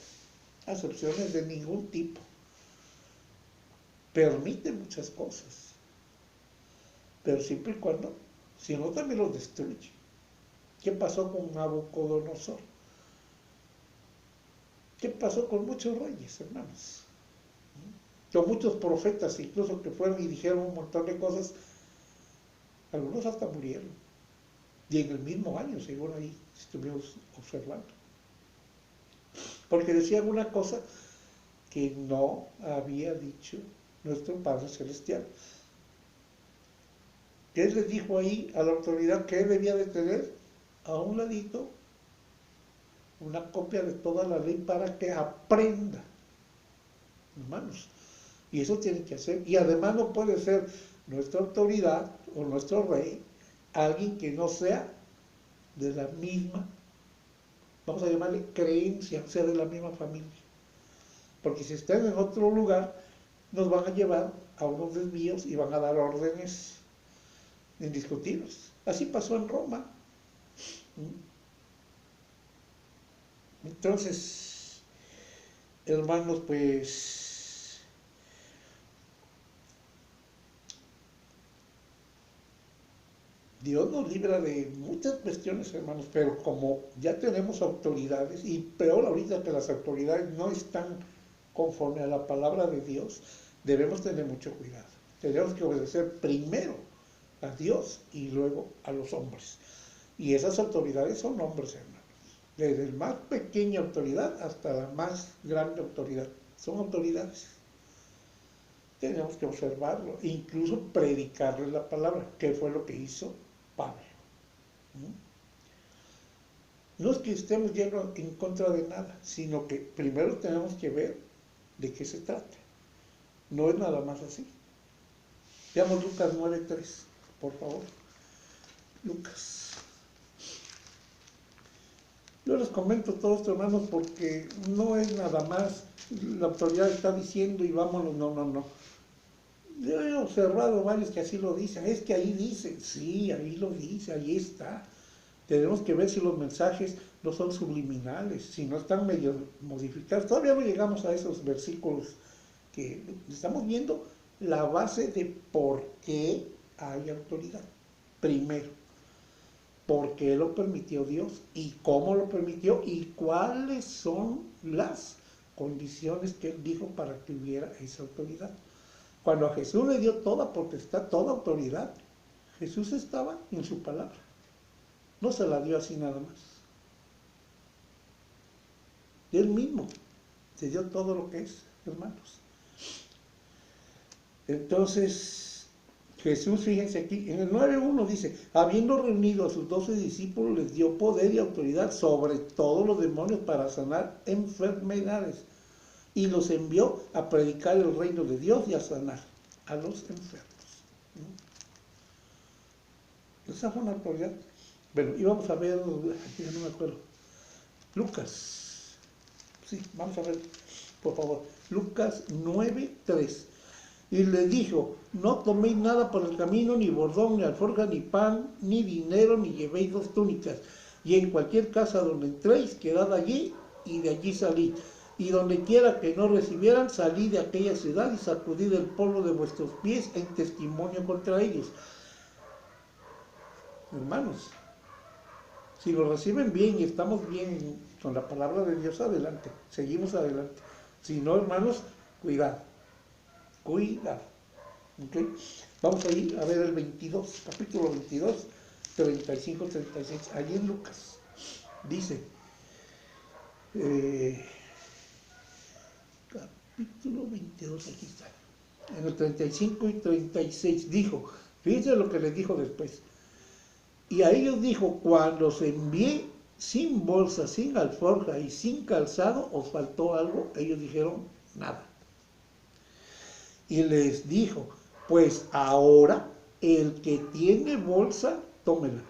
acepciones de ningún tipo, permite muchas cosas, pero siempre y cuando, si no, también los destruye. ¿Qué pasó con Nabucodonosor? ¿Qué pasó con muchos reyes, hermanos? Con muchos profetas, incluso que fueron y dijeron un montón de cosas, algunos hasta murieron. Y en el mismo año, según ahí estuvimos observando. Porque decían una cosa que no había dicho nuestro Padre Celestial. ¿Qué les dijo ahí a la autoridad que él debía de tener? A un ladito una copia de toda la ley para que aprenda, hermanos. Y eso tiene que hacer. Y además no puede ser nuestra autoridad o nuestro rey alguien que no sea de la misma, vamos a llamarle creencia, sea de la misma familia. Porque si están en otro lugar, nos van a llevar a unos desvíos y van a dar órdenes indiscutibles. Así pasó en Roma. Entonces, hermanos, pues Dios nos libra de muchas cuestiones, hermanos, pero como ya tenemos autoridades, y peor ahorita que las autoridades no están conforme a la palabra de Dios, debemos tener mucho cuidado. Tenemos que obedecer primero a Dios y luego a los hombres. Y esas autoridades son hombres, hermanos. Desde la más pequeña autoridad hasta la más grande autoridad. Son autoridades. Tenemos que observarlo, incluso predicarles la palabra, que fue lo que hizo Pablo. No es que estemos yendo en contra de nada, sino que primero tenemos que ver de qué se trata. No es nada más así. Veamos Lucas 9:3, por favor. Lucas. Yo les comento todo esto, hermanos, porque no es nada más la autoridad está diciendo y vámonos, no. Yo he observado varios que así lo dicen. Es que ahí dice, sí, ahí lo dice, ahí está. Tenemos que ver si los mensajes no son subliminales, si no están medio modificados. Todavía no llegamos a esos versículos que estamos viendo la base de por qué hay autoridad. Primero, por qué lo permitió Dios y cómo lo permitió y cuáles son las condiciones que Él dijo para que hubiera esa autoridad. Cuando a Jesús le dio toda potestad, toda autoridad, Jesús estaba en su palabra. No se la dio así nada más. Él mismo se dio todo lo que es, hermanos. Entonces, Jesús, fíjense aquí, en el 9:1 dice, habiendo reunido a sus 12 discípulos, les dio poder y autoridad sobre todos los demonios para sanar enfermedades. Y los envió a predicar el reino de Dios y a sanar a los enfermos. Esa fue una autoridad. Bueno, y vamos a ver, aquí ya no me acuerdo, Lucas, sí, vamos a ver, por favor, Lucas 9:3, y le dijo, no toméis nada por el camino, ni bordón, ni alforja, ni pan, ni dinero, ni llevéis 2 túnicas, y en cualquier casa donde entréis, quedad allí, y de allí salid, y donde quiera que no recibieran, salid de aquella ciudad, y sacudid el polvo de vuestros pies en testimonio contra ellos. Hermanos, si lo reciben bien y estamos bien con la palabra de Dios, adelante, seguimos adelante. Si no, hermanos, cuidado. ¿Okay? Vamos a ir a ver el 22, capítulo 22, 35, 36, allí en Lucas. Dice, capítulo 22, aquí está. En el 35 y 36 dijo, fíjense lo que les dijo después. Y a ellos dijo, cuando os envié sin bolsa, sin alforja y sin calzado, ¿os faltó algo? Ellos dijeron, nada. Y les dijo, pues ahora el que tiene bolsa, tómela,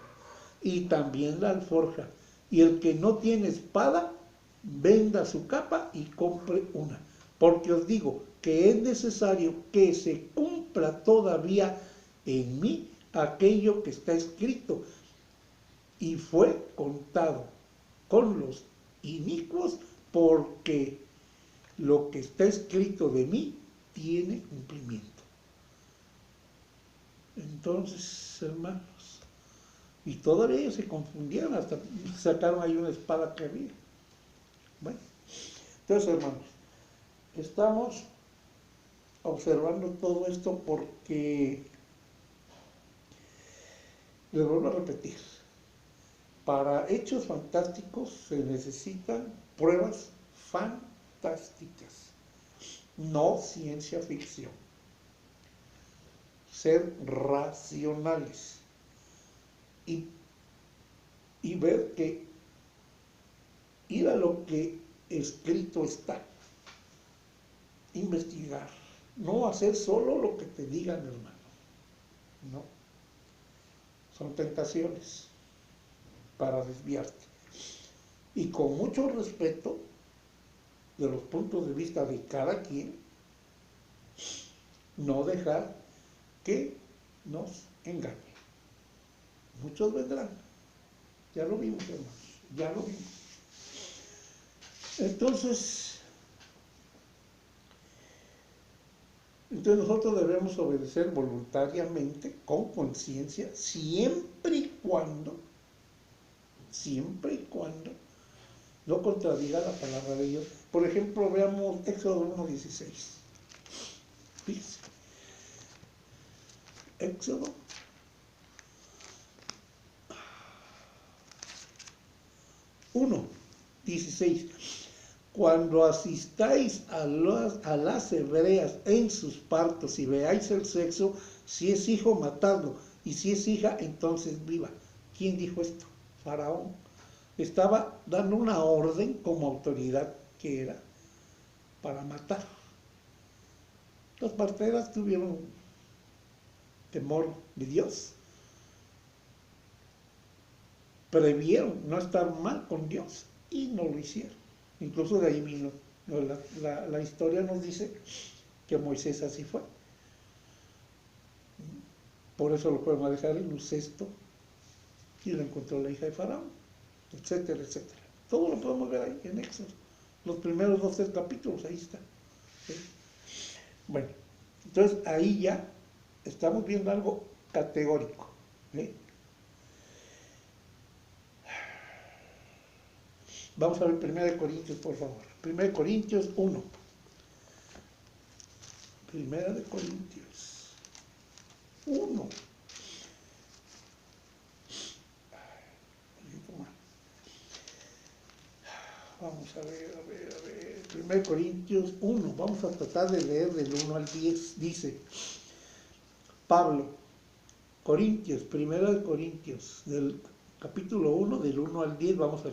y también la alforja. Y el que no tiene espada, venda su capa y compre una. Porque os digo que es necesario que se cumpla todavía en mí aquello que está escrito, y fue contado con los inicuos, porque lo que está escrito de mí tiene cumplimiento. Entonces, hermanos, y todavía ellos se confundieron, hasta sacaron ahí una espada que había. Bueno, entonces, hermanos, estamos observando todo esto porque, les vuelvo a repetir, para hechos fantásticos se necesitan pruebas fantásticas, no ciencia ficción. Ser racionales y ver que ir a lo que escrito está, investigar, no hacer solo lo que te digan, hermano, no, son tentaciones para desviarte. Y con mucho respeto de los puntos de vista de cada quien, no dejar que nos engañen. Muchos vendrán, ya lo vimos, hermanos, ya lo vimos. Entonces nosotros debemos obedecer voluntariamente, con conciencia, siempre y cuando no contradiga la palabra de Dios. Por ejemplo, veamos Éxodo 1:16. Fíjense. Éxodo 1:16. Cuando asistáis a las hebreas en sus partos y veáis el sexo, si es hijo, matadlo, y si es hija, entonces viva. ¿Quién dijo esto? Faraón. estaba dando una orden como autoridad que era para matar. Las parteras tuvieron temor de Dios, previeron no estar mal con Dios y no lo hicieron. Incluso de ahí vino, la historia nos dice que Moisés así fue. Por eso lo fueron a dejar en un cesto y lo encontró la hija de Faraón, etcétera, etcétera. Todo lo podemos ver ahí en Éxodo. Los primeros 12 capítulos, ahí está. ¿Sí? Bueno, entonces ahí ya estamos viendo algo categórico. ¿Sí? Vamos a ver 1 Corintios, por favor. 1 Corintios 1. 1 Corintios 1. Vamos a ver. 1 Corintios 1. Vamos a tratar de leer del 1 al 10. Dice, Pablo, Corintios, 1 Corintios, del capítulo 1, del 1 al 10, vamos a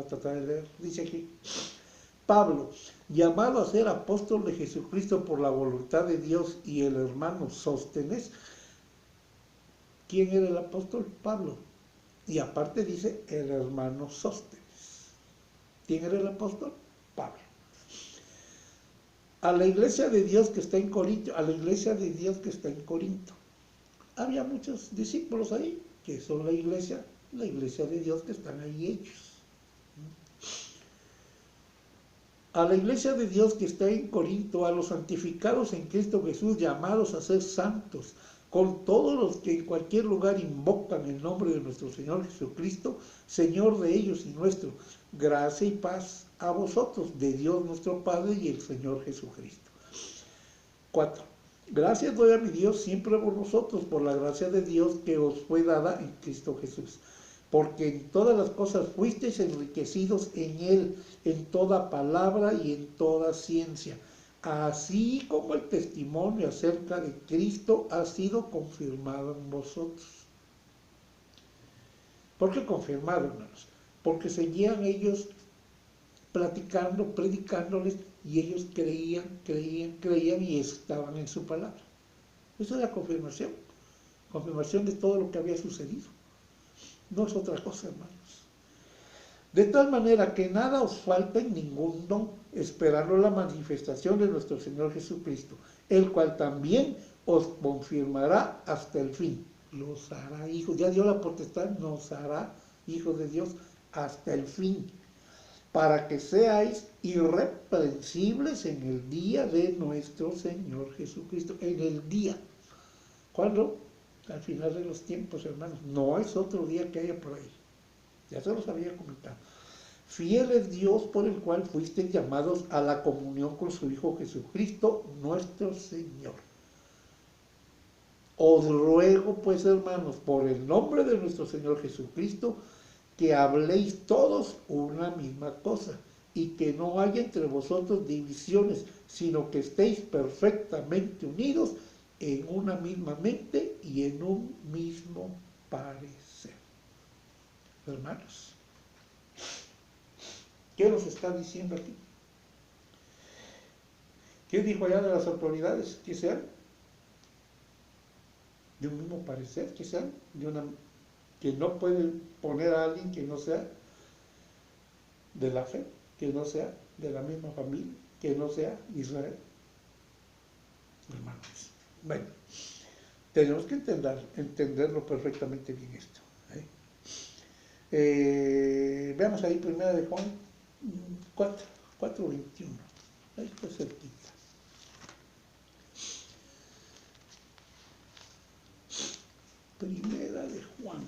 tratar de leer. Dice aquí, Pablo, llamado a ser apóstol de Jesucristo por la voluntad de Dios, y el hermano Sóstenes. ¿Quién era el apóstol? Pablo. Y aparte dice el hermano Sóstenes. ¿Quién era el apóstol? Pablo. A la iglesia de Dios que está en Corinto, había muchos discípulos ahí, que son la iglesia de Dios que están ahí ellos. A la iglesia de Dios que está en Corinto, a los santificados en Cristo Jesús, llamados a ser santos, con todos los que en cualquier lugar invocan el nombre de nuestro Señor Jesucristo, Señor de ellos y nuestro, gracia y paz a vosotros, de Dios nuestro Padre y el Señor Jesucristo. 4. Gracias doy a mi Dios siempre por vosotros, por la gracia de Dios que os fue dada en Cristo Jesús. Porque en todas las cosas fuisteis enriquecidos en Él, en toda palabra y en toda ciencia, así como el testimonio acerca de Cristo ha sido confirmado en vosotros. ¿Por qué confirmado, hermanos? Porque seguían ellos platicando, predicándoles, y ellos creían y estaban en su palabra. Esa es la confirmación de todo lo que había sucedido. No es otra cosa, hermanos. De tal manera que nada os falte en ningún don, esperando la manifestación de nuestro Señor Jesucristo, el cual también os confirmará hasta el fin. Los hará hijos, ya dio la potestad, nos hará hijos de Dios hasta el fin, para que seáis irreprensibles en el día de nuestro Señor Jesucristo. En el día. ¿Cuándo? Al final de los tiempos, hermanos. No es otro día que haya por ahí. Ya se los había comentado. Fiel es Dios por el cual fuisteis llamados a la comunión con su Hijo Jesucristo, nuestro Señor. Os ruego, pues, hermanos, por el nombre de nuestro Señor Jesucristo, que habléis todos una misma cosa, y que no haya entre vosotros divisiones, sino que estéis perfectamente unidos en una misma mente y en un mismo parecer. Hermanos, ¿qué nos está diciendo aquí? ¿Qué dijo allá de las autoridades? Que sean de un mismo parecer, que sean que no pueden poner a alguien que no sea de la fe, que no sea de la misma familia, que no sea Israel. Hermanos, bueno, tenemos que entenderlo perfectamente bien esto. Veamos ahí 1 de Juan 4:21. Ahí está cerquita. Primera de Juan.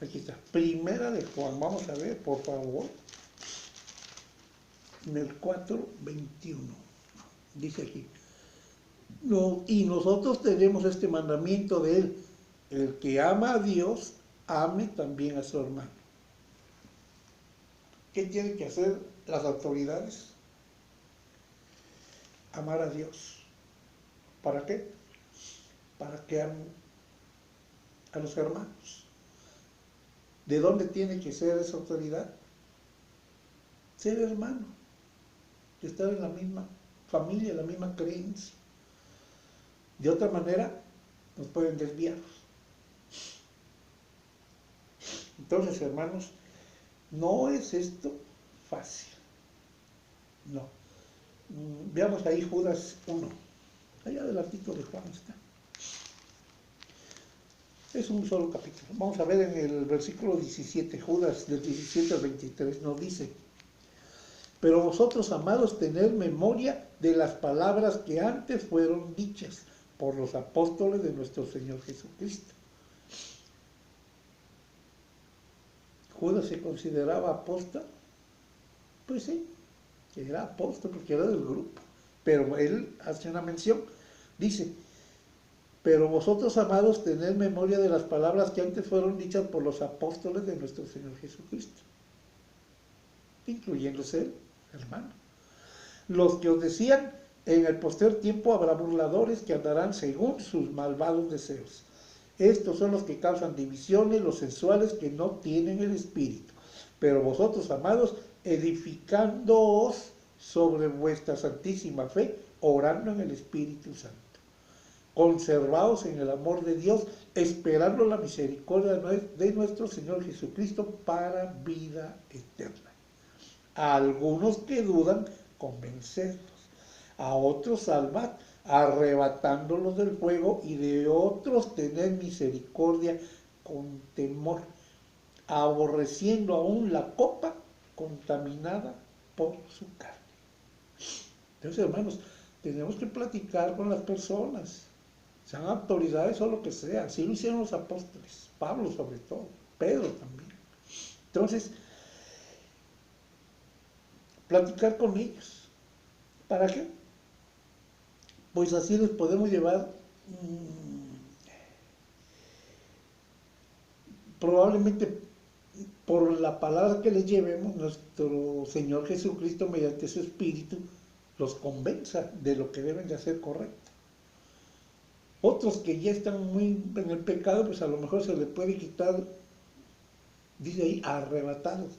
Aquí está. Primera de Juan. Vamos a ver, por favor. En el 4:21. Dice aquí. No, y nosotros tenemos este mandamiento de él. El que ama a Dios, ame también a su hermano. ¿Qué tienen que hacer las autoridades? Amar a Dios. ¿Para qué? para que amen a los hermanos. ¿De dónde tiene que ser esa autoridad? Ser hermano, estar en la misma familia, la misma creencia. De otra manera, nos pueden desviar. Entonces, hermanos, no es esto fácil. No. Veamos ahí Judas 1. Allá adelantito de Juan está. Es un solo capítulo. Vamos a ver en el versículo 17, Judas del 17 al 23 nos dice: pero vosotros, amados, tened memoria de las palabras que antes fueron dichas por los apóstoles de nuestro Señor Jesucristo. ¿Judas se consideraba apóstol? Pues sí, era apóstol porque era del grupo. Pero él hace una mención. Dice: pero vosotros, amados, tened memoria de las palabras que antes fueron dichas por los apóstoles de nuestro Señor Jesucristo, incluyéndose él, hermano. Los que os decían: en el postrer tiempo habrá burladores que andarán según sus malvados deseos. Estos son los que causan divisiones, los sensuales que no tienen el espíritu. Pero vosotros, amados, edificándoos sobre vuestra santísima fe, orando en el Espíritu Santo. Conservaos en el amor de Dios, esperando la misericordia de nuestro Señor Jesucristo para vida eterna. A algunos que dudan, convencerlos. A otros salvad, arrebatándolos del fuego, y de otros tened misericordia con temor, aborreciendo aún la copa contaminada por su carne. Entonces, hermanos, tenemos que platicar con las personas, sean autoridades o lo que sea. Así lo hicieron los apóstoles, Pablo sobre todo, Pedro también. Entonces, platicar con ellos. ¿Para qué? Pues así les podemos llevar probablemente por la palabra que les llevemos, nuestro Señor Jesucristo mediante su Espíritu los convenza de lo que deben de hacer correcto. Otros que ya están muy en el pecado, pues a lo mejor se les puede quitar, dice ahí, arrebatados,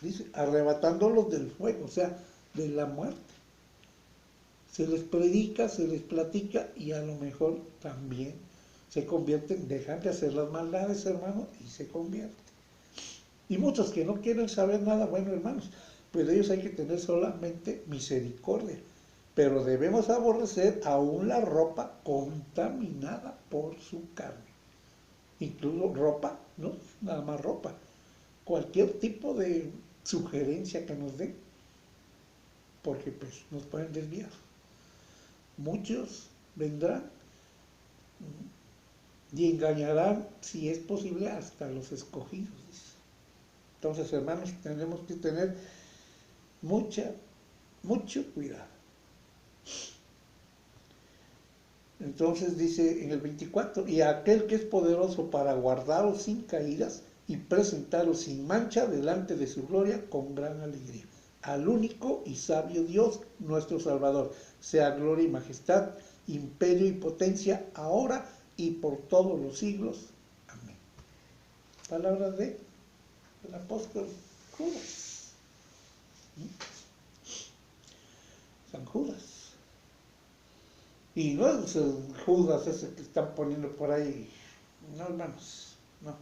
dice, arrebatándolos del fuego, o sea, de la muerte. Se les predica, se les platica y a lo mejor también se convierten, dejan de hacer las maldades, hermanos, y se convierten. Y muchos que no quieren saber nada, bueno, hermanos, pues de ellos hay que tener solamente misericordia. Pero debemos aborrecer aún la ropa contaminada por su carne. Incluso ropa, no nada más ropa. Cualquier tipo de sugerencia que nos den, porque pues nos pueden desviar. Muchos vendrán y engañarán, si es posible, hasta los escogidos. Entonces, hermanos, tenemos que tener mucho cuidado. Entonces dice en el 24, y aquel que es poderoso para guardaros sin caídas y presentaros sin mancha delante de su gloria con gran alegría. Al único y sabio Dios, nuestro Salvador, sea gloria y majestad, imperio y potencia, ahora y por todos los siglos. Amén. Palabras del apóstol Judas. San Judas. Y no es el Judas ese que están poniendo por ahí, no, hermanos, no.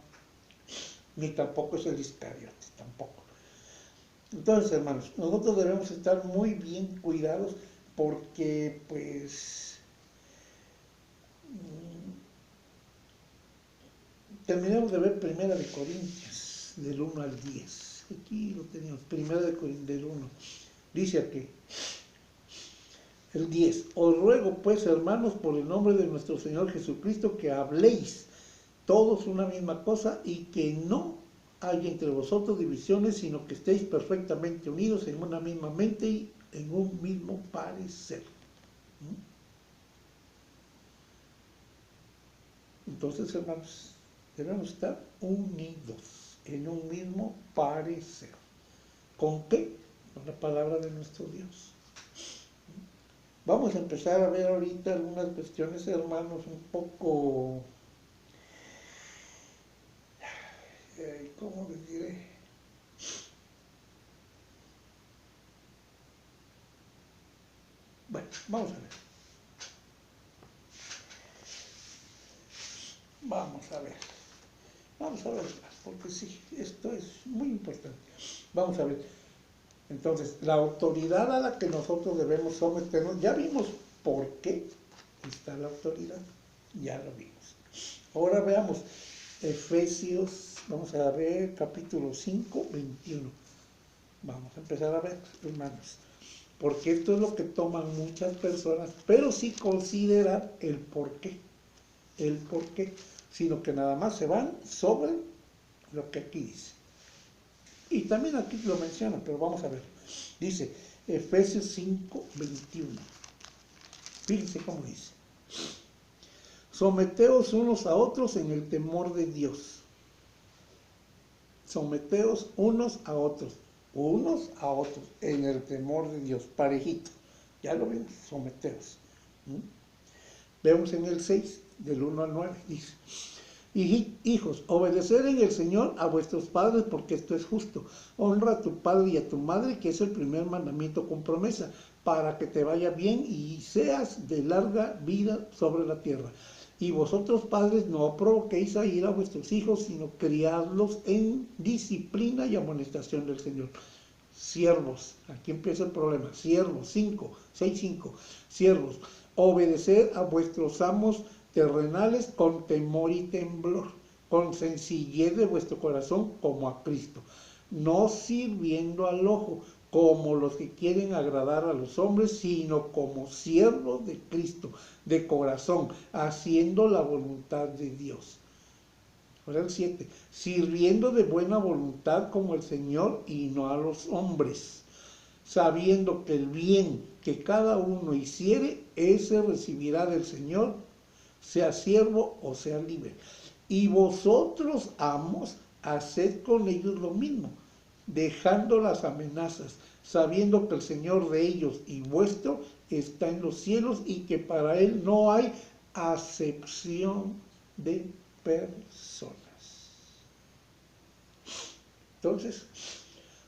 Ni tampoco es el Iscariote, tampoco. Entonces, hermanos, nosotros debemos estar muy bien cuidados porque, pues, terminamos de ver Primera de Corintios, del 1 al 10. Aquí lo tenemos, Primera de Corintios, del 1. Dice aquí, el 10, os ruego pues, hermanos, por el nombre de nuestro Señor Jesucristo, que habléis todos una misma cosa y que no haya entre vosotros divisiones, sino que estéis perfectamente unidos en una misma mente y en un mismo parecer. Entonces, hermanos, debemos estar unidos en un mismo parecer. ¿Con qué? Con la palabra de nuestro Dios. Vamos a empezar a ver ahorita algunas cuestiones, hermanos, un poco, ¿cómo les diré? Bueno, vamos a ver. Vamos a ver. Vamos a ver, porque sí, esto es muy importante. Vamos a ver. Entonces, la autoridad a la que nosotros debemos someternos, ya vimos por qué está la autoridad, ya lo vimos. Ahora veamos Efesios, vamos a ver capítulo 5, 21. Vamos a empezar a ver, hermanos, porque esto es lo que toman muchas personas, pero sí considerar el por qué, sino que nada más se van sobre lo que aquí dice. Y también aquí lo menciona, pero vamos a ver. Dice Efesios 5, 21. Fíjense cómo dice. Someteos unos a otros en el temor de Dios. Someteos unos a otros en el temor de Dios, parejito. Ya lo vimos, someteos. Vemos en el 6, del 1 al 9, dice. Hijos, obedeced en el Señor a vuestros padres, porque esto es justo. Honra a tu padre y a tu madre, que es el primer mandamiento con promesa, para que te vaya bien y seas de larga vida sobre la tierra. Y vosotros, padres, no provoquéis a ir a vuestros hijos, sino criadlos en disciplina y amonestación del Señor. Siervos, aquí empieza el problema. Siervos, 6:5. Siervos, obedeced a vuestros amos terrenales con temor y temblor, con sencillez de vuestro corazón como a Cristo, no sirviendo al ojo como los que quieren agradar a los hombres, sino como siervos de Cristo, de corazón, haciendo la voluntad de Dios. Ahora el 7, sirviendo de buena voluntad como el Señor y no a los hombres, sabiendo que el bien que cada uno hiciere, ese recibirá del Señor, sea siervo o sea libre. Y vosotros, amos, haced con ellos lo mismo, dejando las amenazas, sabiendo que el Señor de ellos y vuestro está en los cielos y que para Él no hay acepción de personas. Entonces,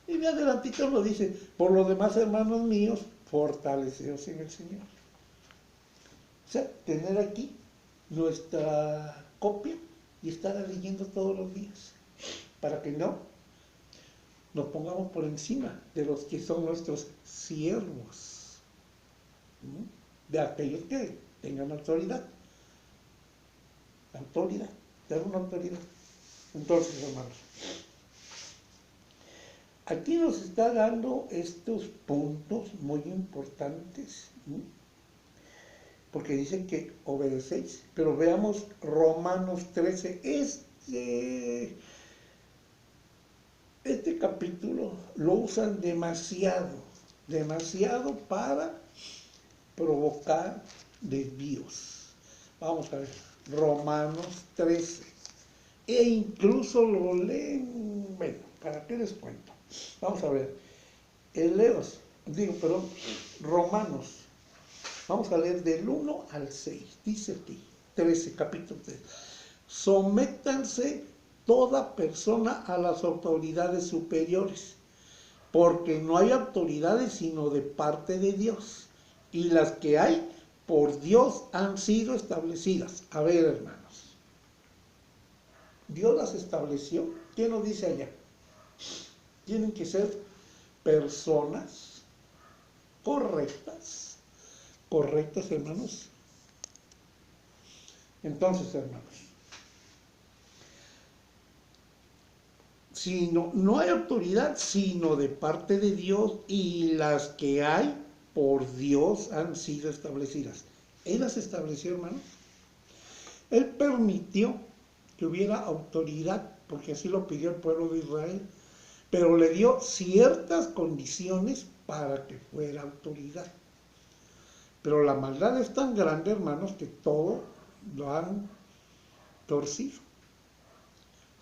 y de adelantito lo dice, por lo demás, hermanos míos, fortaleceos en el Señor. O sea, tener aquí nuestra copia y estar leyendo todos los días, para que no nos pongamos por encima de los que son nuestros siervos, de aquellos que tengan autoridad, dar una autoridad. Entonces, hermanos, aquí nos está dando estos puntos muy importantes, porque dicen que obedecéis. Pero veamos Romanos 13. Este capítulo lo usan demasiado para provocar desvíos. Vamos a ver, Romanos 13. E incluso lo leen, bueno, ¿para qué les cuento? Vamos a ver, Romanos. Vamos a leer del 1 al 6. Dice aquí, 13, capítulo 3. Sométanse toda persona a las autoridades superiores, porque no hay autoridades sino de parte de Dios, y las que hay por Dios han sido establecidas. A ver, hermanos, Dios las estableció. ¿Qué nos dice allá? Tienen que ser personas correctas, hermanos. Entonces, hermanos, si no hay autoridad sino de parte de Dios, y las que hay por Dios han sido establecidas. Él las estableció, hermanos. Él permitió que hubiera autoridad, porque así lo pidió el pueblo de Israel, pero le dio ciertas condiciones para que fuera autoridad. Pero la maldad es tan grande, hermanos, que todo lo han torcido.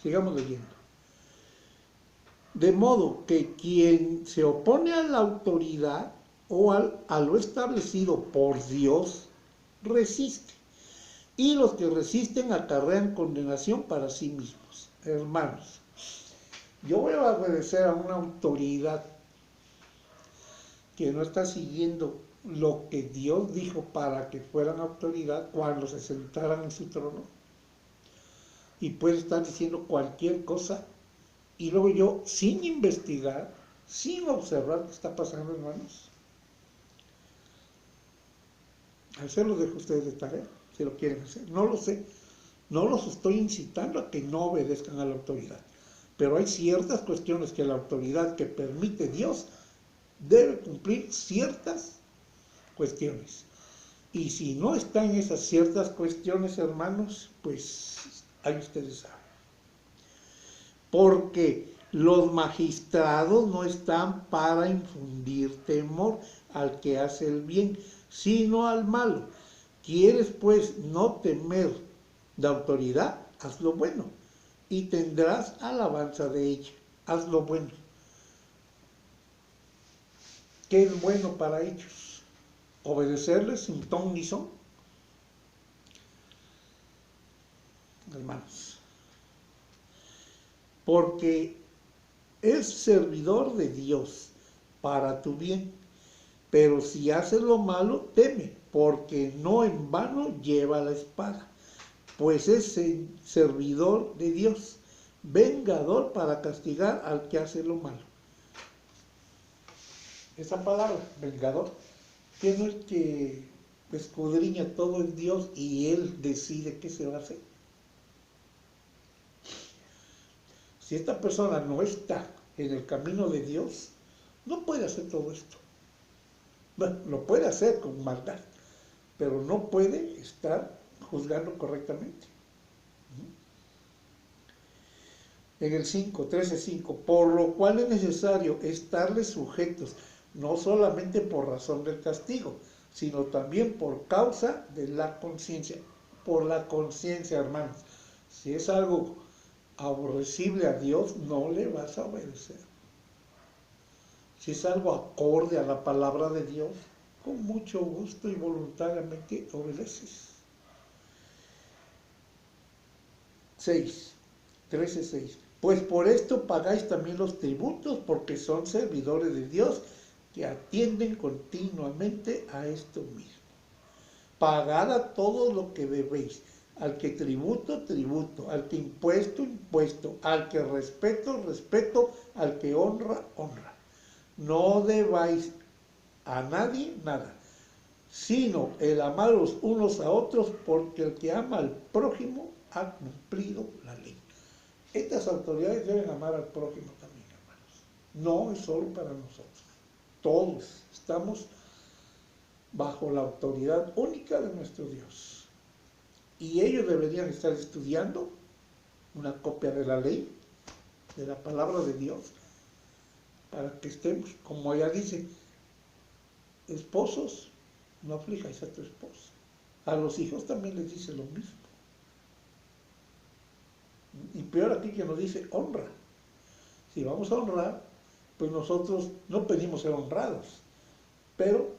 Sigamos leyendo. De modo que quien se opone a la autoridad o a lo establecido por Dios, resiste. Y los que resisten acarrean condenación para sí mismos. Hermanos, yo voy a obedecer a una autoridad que no está siguiendo lo que Dios dijo para que fueran autoridad cuando se sentaran en su trono. Y puede estar diciendo cualquier cosa. Y luego yo, sin investigar, sin observar qué está pasando, hermanos, se los dejo a ustedes de tarea, si lo quieren hacer. No lo sé. No los estoy incitando a que no obedezcan a la autoridad. Pero hay ciertas cuestiones que la autoridad que permite Dios debe cumplir ciertas cuestiones. Y si no están en esas ciertas cuestiones, hermanos, pues ahí ustedes saben. Porque los magistrados no están para infundir temor al que hace el bien, sino al malo. ¿Quieres pues no temer de autoridad? Haz lo bueno y tendrás alabanza de ella. Haz lo bueno. ¿Qué es bueno para ellos? ¿Obedecerles sin ton ni son? Hermanos, porque es servidor de Dios para tu bien, pero si haces lo malo, teme, porque no en vano lleva la espada, pues es servidor de Dios, vengador para castigar al que hace lo malo. Esa palabra, vengador, que no es que escudriña todo es Dios y Él decide qué se va a hacer. Si esta persona no está en el camino de Dios, no puede hacer todo esto. Bueno, lo puede hacer con maldad, pero no puede estar juzgando correctamente. En el 13:5, por lo cual es necesario estarles sujetos, no solamente por razón del castigo, sino también por causa de la conciencia. Por la conciencia, hermanos. Si es algo aborrecible a Dios, no le vas a obedecer. Si es algo acorde a la palabra de Dios, con mucho gusto y voluntariamente obedeces. 13:6. Pues por esto pagáis también los tributos, porque son servidores de Dios que atienden continuamente a esto mismo. Pagad a todo lo que debéis, al que tributo, tributo, al que impuesto, impuesto, al que respeto, respeto, al que honra, honra. No debáis a nadie nada, sino el amaros unos a otros, porque el que ama al prójimo ha cumplido la ley. Estas autoridades deben amar al prójimo también, hermanos. No es solo para nosotros. Todos estamos bajo la autoridad única de nuestro Dios. Y ellos deberían estar estudiando una copia de la ley, de la palabra de Dios, para que estemos, como ella dice, esposos, no aflijáis a tu esposa. A los hijos también les dice lo mismo. Y peor aquí que nos dice honra. Si vamos a honrar, pues nosotros no pedimos ser honrados, pero,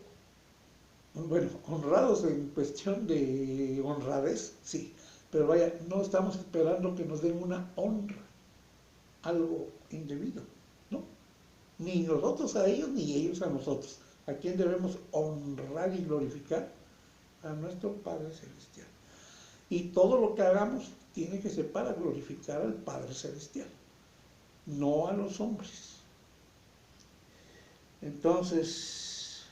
bueno, honrados en cuestión de honradez, sí, pero vaya, no estamos esperando que nos den una honra, algo indebido, ¿no? Ni nosotros a ellos, ni ellos a nosotros. ¿A quién debemos honrar y glorificar? A nuestro Padre Celestial. Y todo lo que hagamos tiene que ser para glorificar al Padre Celestial, no a los hombres. Entonces,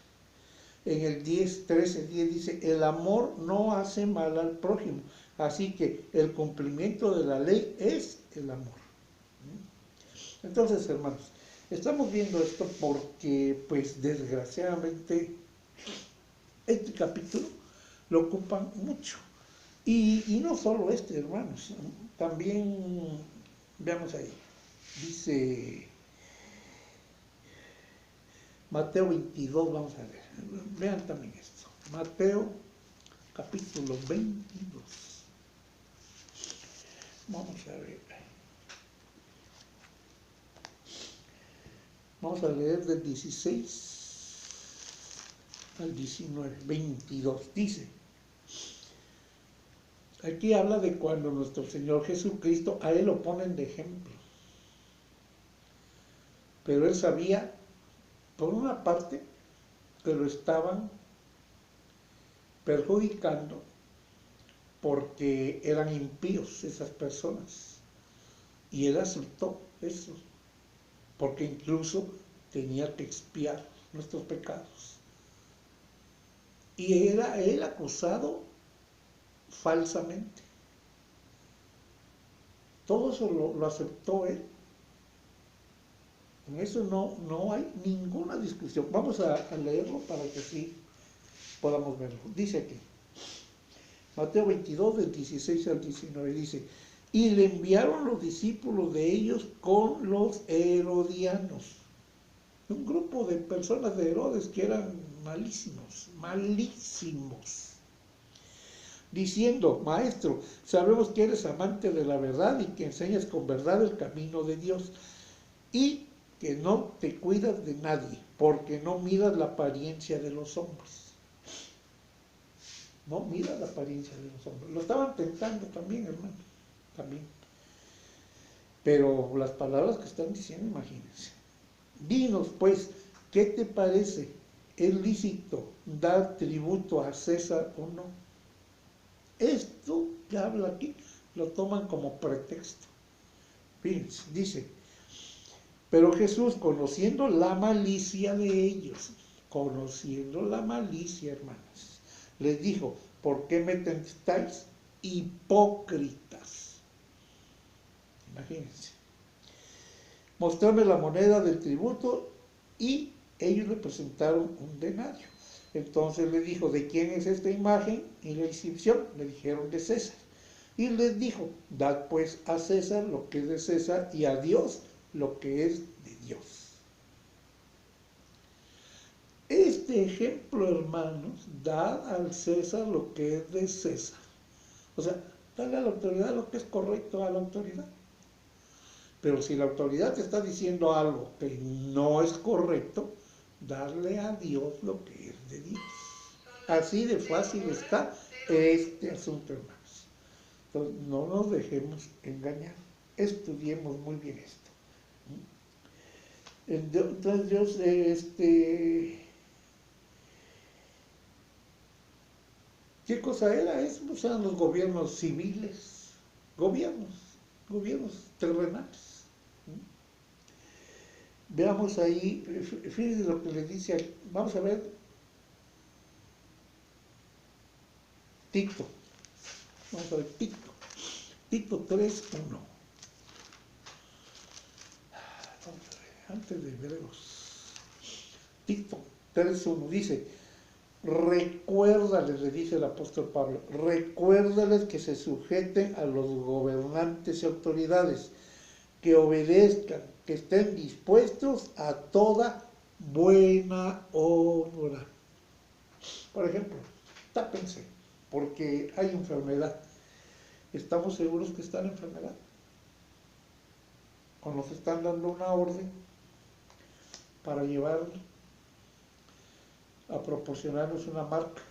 en el 13:10 dice, el amor no hace mal al prójimo, así que el cumplimiento de la ley es el amor. Entonces, hermanos, estamos viendo esto porque, pues, desgraciadamente, este capítulo lo ocupan mucho. Y no solo este, hermanos, también, veamos ahí, dice Mateo 22, vamos a ver, vean también esto, Mateo capítulo 22, vamos a ver, vamos a leer del 16 al 19, 22, dice, aquí habla de cuando nuestro Señor Jesucristo, a Él lo ponen de ejemplo, pero Él sabía, por una parte, que lo estaban perjudicando porque eran impíos esas personas, y Él aceptó eso, porque incluso tenía que expiar nuestros pecados. Y era Él acusado falsamente. Todo eso lo aceptó Él. En eso no hay ninguna discusión. Vamos a leerlo para que sí podamos verlo. Dice aquí, Mateo 22, del 16 al 19, dice, y le enviaron los discípulos de ellos con los herodianos. Un grupo de personas de Herodes que eran malísimos, malísimos. Diciendo, maestro, sabemos que eres amante de la verdad y que enseñas con verdad el camino de Dios, y que no te cuidas de nadie, porque no miras la apariencia de los hombres. No miras la apariencia de los hombres. Lo estaban tentando también, hermano, también. Pero las palabras que están diciendo, imagínense. Dinos, pues, ¿qué te parece? ¿Es lícito dar tributo a César o no? Esto que habla aquí lo toman como pretexto. Fíjense, dice, pero Jesús, conociendo la malicia de ellos, conociendo la malicia, hermanos, les dijo, ¿por qué me tentáis? Hipócritas. Imagínense. Mostrarme la moneda del tributo, y ellos le presentaron un denario. Entonces le dijo, ¿de quién es esta imagen y la inscripción? Le dijeron, de César. Y les dijo, dad pues a César lo que es de César y a Dios lo que es de Dios. Este ejemplo, hermanos, dad al César lo que es de César. O sea, dale a la autoridad lo que es correcto a la autoridad. Pero si la autoridad te está diciendo algo que no es correcto, darle a Dios lo que es de Dios. Así de fácil está este asunto, hermanos. Entonces, no nos dejemos engañar. Estudiemos muy bien esto. Entonces, Dios, ¿qué cosa era? Pues eran los gobiernos civiles, gobiernos terrenales. Veamos ahí, fíjense lo que les dice, vamos a ver, Tito, vamos a ver Tito 3:1. Antes de Hebreos, Tito 3:1 dice, recuérdales, le dice el apóstol Pablo, recuérdales que se sujeten a los gobernantes y autoridades, que obedezcan, que estén dispuestos a toda buena obra. Por ejemplo, tápense, porque hay enfermedad. ¿Estamos seguros que está la enfermedad? ¿O nos están dando una orden para llevar a proporcionarnos una marca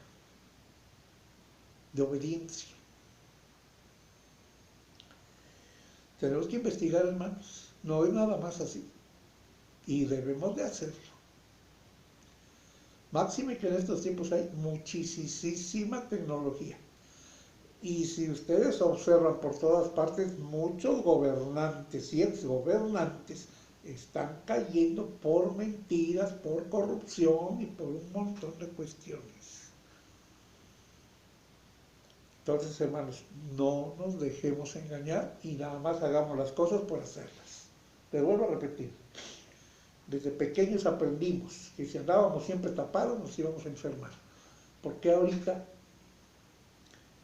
de obediencia? Tenemos que investigar, hermanos. No es nada más así. Y debemos de hacerlo. Máxime que en estos tiempos hay muchísima tecnología. Y si ustedes observan por todas partes, muchos gobernantes y exgobernantes están cayendo por mentiras, por corrupción y por un montón de cuestiones. Entonces, hermanos, no nos dejemos engañar y nada más hagamos las cosas por hacerlas. Pero vuelvo a repetir, desde pequeños aprendimos que si andábamos siempre tapados nos íbamos a enfermar. ¿Por qué ahorita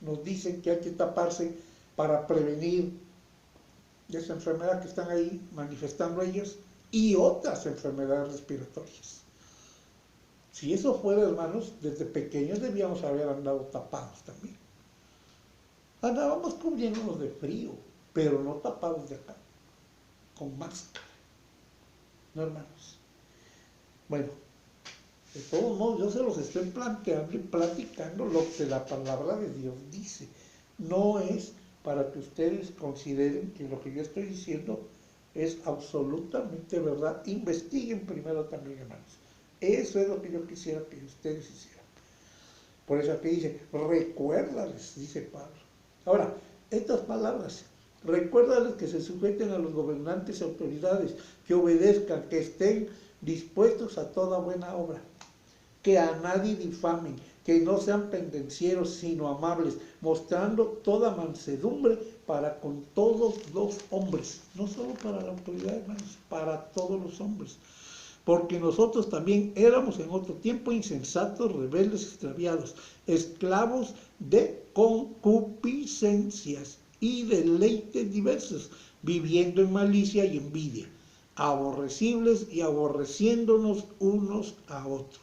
nos dicen que hay que taparse para prevenir esa enfermedad que están ahí manifestando ellos y otras enfermedades respiratorias? Si eso fuera, hermanos, desde pequeños debíamos haber andado tapados también. Andábamos cubriéndonos de frío, pero no tapados de acá, con máscara. No, hermanos. Bueno, De todos modos, yo se los estoy planteando y platicando lo que la palabra de Dios dice. No es para que ustedes consideren que lo que yo estoy diciendo es absolutamente verdad. Investiguen primero también, hermanos. Eso es lo que yo quisiera que ustedes hicieran. Por eso aquí dice, recuérdales, dice Pablo. Ahora, estas palabras, recuérdales que se sujeten a los gobernantes y autoridades, que obedezcan, que estén dispuestos a toda buena obra, que a nadie difamen, que no sean pendencieros, sino amables, mostrando toda mansedumbre para con todos los hombres, no solo para la autoridad, hermanos, para todos los hombres. Porque nosotros también éramos en otro tiempo insensatos, rebeldes, extraviados, esclavos de concupiscencias y deleites diversos, viviendo en malicia y envidia, aborrecibles y aborreciéndonos unos a otros.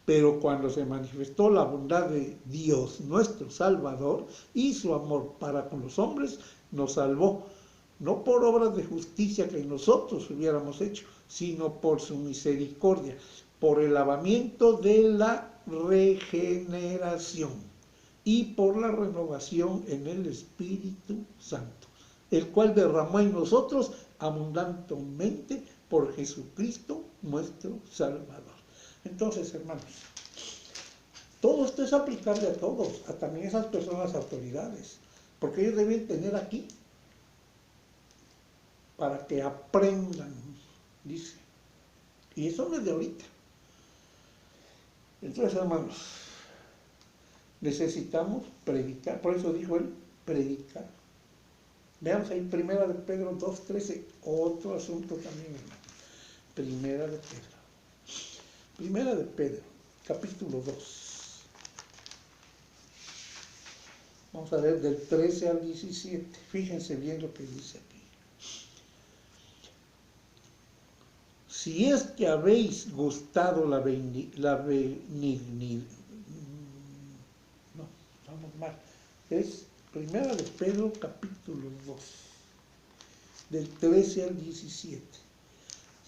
Pero cuando se manifestó la bondad de Dios, nuestro Salvador, y su amor para con los hombres, nos salvó, no por obras de justicia que nosotros hubiéramos hecho, sino por su misericordia, por el lavamiento de la regeneración y por la renovación en el Espíritu Santo, el cual derramó en nosotros abundantemente por Jesucristo nuestro Salvador. Entonces, hermanos, todo esto es aplicable a todos, a también esas personas autoridades, porque ellos deben tener aquí para que aprendan, dice. Y eso no es de ahorita. Entonces, hermanos, necesitamos predicar, por eso dijo él, predicar. Veamos ahí, Primera de Pedro 2:13, otro asunto también, hermano. Primera de Pedro. Primera de Pedro, capítulo 2. Vamos a ver del 13 al 17. Fíjense bien lo que dice aquí. Si es que habéis gustado la benignidad, no, vamos mal, es Primera de Pedro capítulo 2, del 13 al 17.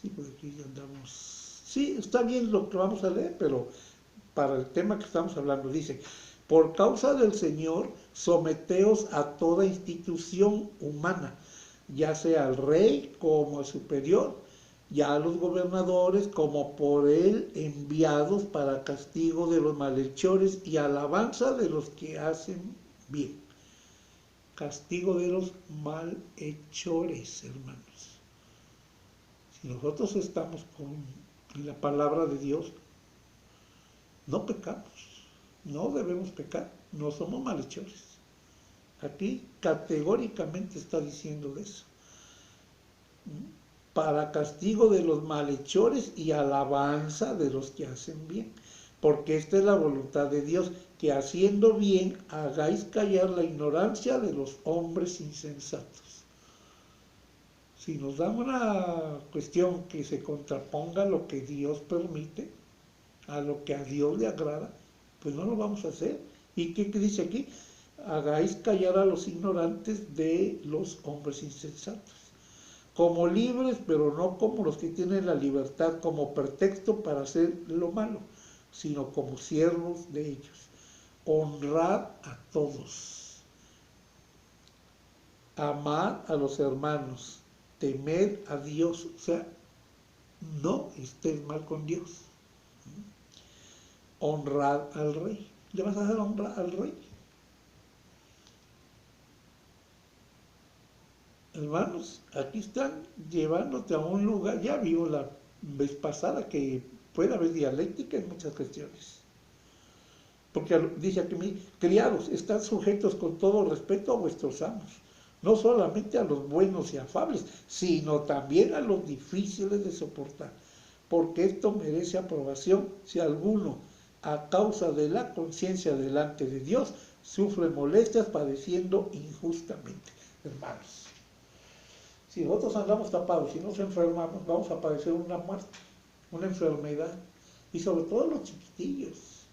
Sí, por aquí ya andamos. Sí, está bien lo que vamos a leer, pero para el tema que estamos hablando, dice, por causa del Señor, someteos a toda institución humana, ya sea al rey como al superior, ya a los gobernadores como por él enviados para castigo de los malhechores y alabanza de los que hacen bien. Castigo de los malhechores, hermanos. Si nosotros estamos con la palabra de Dios, no pecamos, no debemos pecar, no somos malhechores. Aquí categóricamente está diciendo eso. Para castigo de los malhechores y alabanza de los que hacen bien. Porque esta es la voluntad de Dios, que haciendo bien hagáis callar la ignorancia de los hombres insensatos. Si nos da una cuestión que se contraponga a lo que Dios permite, a lo que a Dios le agrada, pues no lo vamos a hacer. ¿Y qué dice aquí? Hagáis callar a los ignorantes de los hombres insensatos. Como libres, pero no como los que tienen la libertad como pretexto para hacer lo malo, sino como siervos de ellos. Honrad a todos. Amad a los hermanos. Temed a Dios. O sea, no estés mal con Dios. Honrad al rey. ¿Le vas a dar honra al rey? Hermanos, aquí están llevándote a un lugar, ya vimos la vez pasada que puede haber dialéctica en muchas cuestiones. Porque dice aquí, criados, están sujetos con todo respeto a vuestros amos, no solamente a los buenos y afables, sino también a los difíciles de soportar, porque esto merece aprobación si alguno, a causa de la conciencia delante de Dios, sufre molestias padeciendo injustamente. Hermanos, si nosotros andamos tapados, si nos enfermamos, vamos a padecer una muerte, una enfermedad. Y sobre todo los chiquitillos.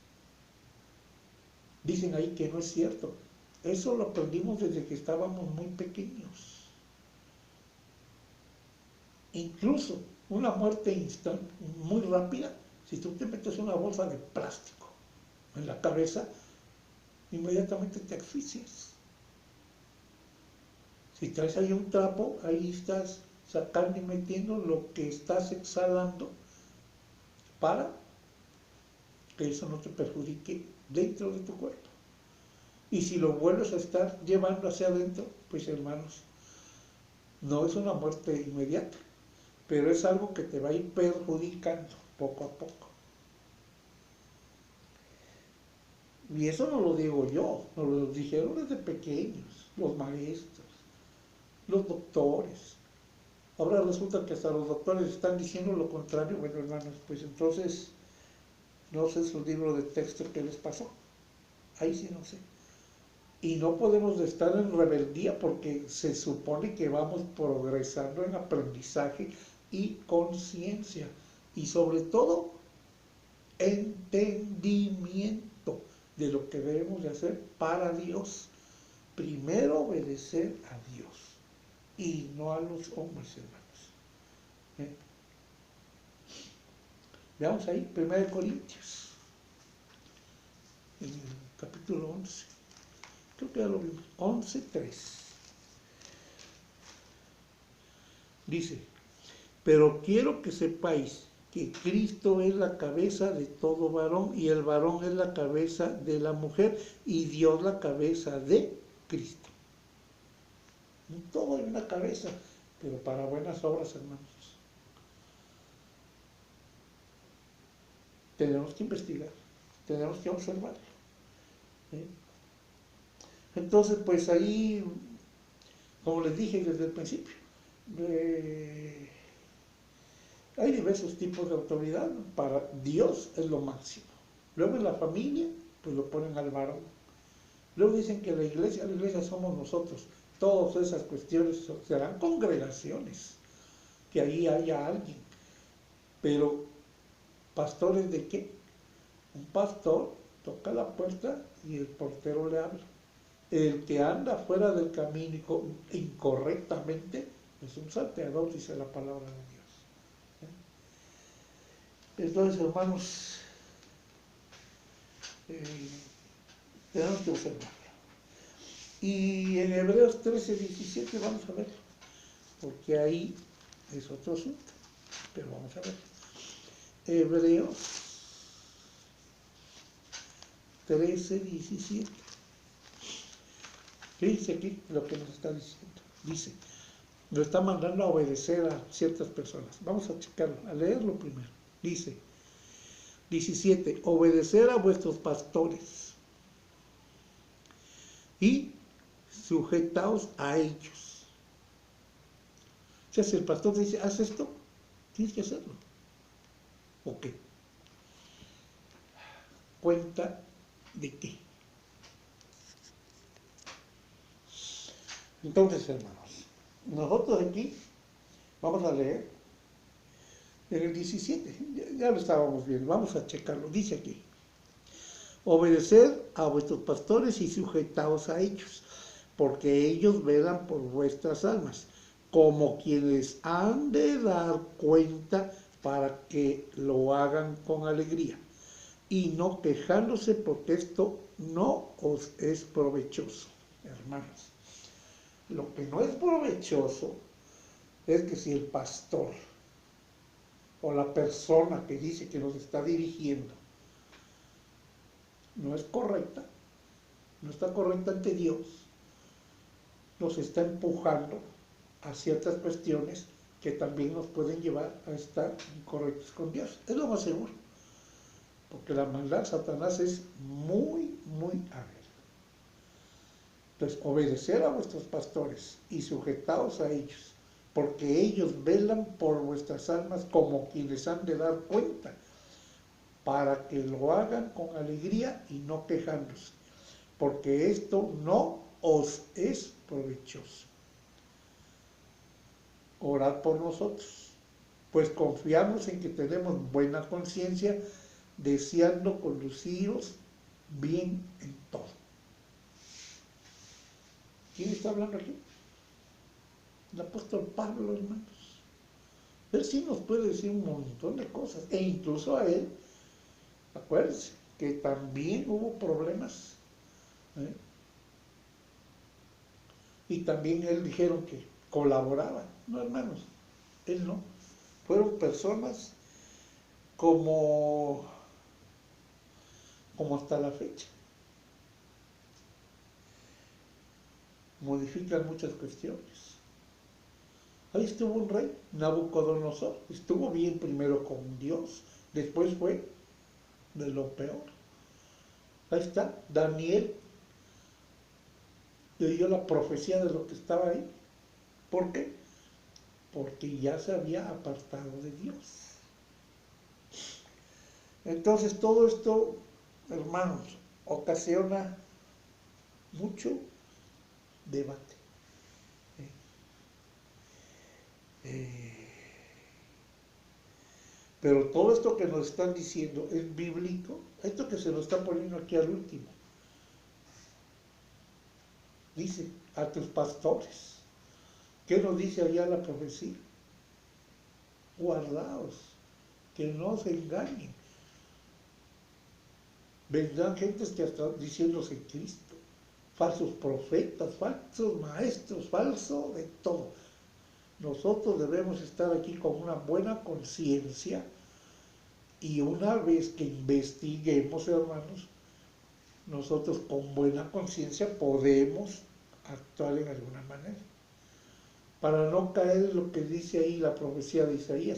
Dicen ahí que no es cierto. Eso lo aprendimos desde que estábamos muy pequeños. Incluso una muerte muy rápida Si tú te metes una bolsa de plástico en la cabeza, inmediatamente te asfixias. Si traes ahí un trapo, ahí estás sacando y metiendo lo que estás exhalando para que eso no te perjudique dentro de tu cuerpo. Y si lo vuelves a estar llevando hacia adentro, pues hermanos, no es una muerte inmediata, pero es algo que te va a ir perjudicando poco a poco. Y eso no lo digo yo, nos lo dijeron desde pequeños, los maestros, los doctores. Ahora resulta que hasta los doctores están diciendo lo contrario. Bueno, hermanos, pues entonces, no sé su libro de texto que les pasó. Ahí sí no sé. Y no podemos estar en rebeldía porque se supone que vamos progresando en aprendizaje y conciencia. Y sobre todo, entendimiento de lo que debemos de hacer para Dios. Primero obedecer a Dios y no a los hombres, hermanos. Veamos ahí, 1 Corintios, en el capítulo 11. Creo que ya lo vimos. 11:3. Dice, pero quiero que sepáis que Cristo es la cabeza de todo varón y el varón es la cabeza de la mujer y Dios la cabeza de Cristo. Todo en una cabeza, pero para buenas obras, hermanos. Tenemos que investigar, tenemos que observarlo. ¿Sí? Entonces, pues ahí, como les dije desde el principio, hay diversos tipos de autoridad, ¿no? Para Dios es lo máximo. Luego en la familia, pues lo ponen al varón. Luego dicen que la iglesia somos nosotros. Todas esas cuestiones serán congregaciones, que ahí haya alguien. Pero, ¿pastores de qué? Un pastor toca la puerta y el portero le habla. El que anda fuera del camino incorrectamente es un salteador, dice la palabra de Dios. Entonces, hermanos, tenemos que observarlo. Y en Hebreos 13:17 vamos a verlo, porque ahí es otro asunto, pero vamos a ver. Hebreos 13:17. ¿Qué dice aquí? Lo que nos está diciendo. Dice, nos está mandando a obedecer a ciertas personas. Vamos a checarlo, a leerlo primero. Dice, 17, obedecer a vuestros pastores y sujetaos a ellos. O sea, si el pastor te dice, haz esto, tienes que hacerlo. ¿O qué? ¿Cuenta de qué? Entonces, hermanos, nosotros aquí vamos a leer en el 17, ya lo estábamos viendo, vamos a checarlo, dice aquí, obedecer a vuestros pastores y sujetaos a ellos, porque ellos velan por vuestras almas, como quienes han de dar cuenta para que lo hagan con alegría, y no quejándose porque esto no os es provechoso, hermanos. Lo que no es provechoso es que si el pastor o la persona que dice que nos está dirigiendo no es correcta, no está correcta ante Dios, nos está empujando a ciertas cuestiones que también nos pueden llevar a estar incorrectos con Dios. Es lo más seguro, porque la maldad, Satanás, es muy, muy hábil. Entonces, obedecer a vuestros pastores y sujetaos a ellos, porque ellos velan por vuestras almas como quienes han de dar cuenta, para que lo hagan con alegría y no quejándose, porque esto no os es provechoso. Orad por nosotros, pues confiamos en que tenemos buena conciencia, deseando conduciros bien en todo. ¿Quién está hablando aquí? El apóstol Pablo, hermanos. Él sí nos puede decir un montón de cosas, e incluso a él, acuérdense, que también hubo problemas, ¿eh? Y también él dijeron que colaboraban, no hermanos, él no, fueron personas como, como hasta la fecha, modifican muchas cuestiones. Ahí estuvo un rey, Nabucodonosor, estuvo bien primero con Dios, después fue de lo peor. Ahí está, Daniel le dio la profecía de lo que estaba ahí. ¿Por qué? Porque ya se había apartado de Dios. Entonces todo esto, hermanos, ocasiona mucho debate. Eh, pero todo esto que nos están diciendo es bíblico, esto que se nos está poniendo aquí al último. Dice, a tus pastores. ¿Qué nos dice allá la profecía? Guardaos, que no se engañen. Vendrán gentes que hasta diciéndose Cristo, falsos profetas, falsos maestros, falso de todo. Nosotros debemos estar aquí con una buena conciencia y una vez que investiguemos, hermanos, nosotros con buena conciencia podemos actuar en alguna manera, para no caer en lo que dice ahí la profecía de Isaías.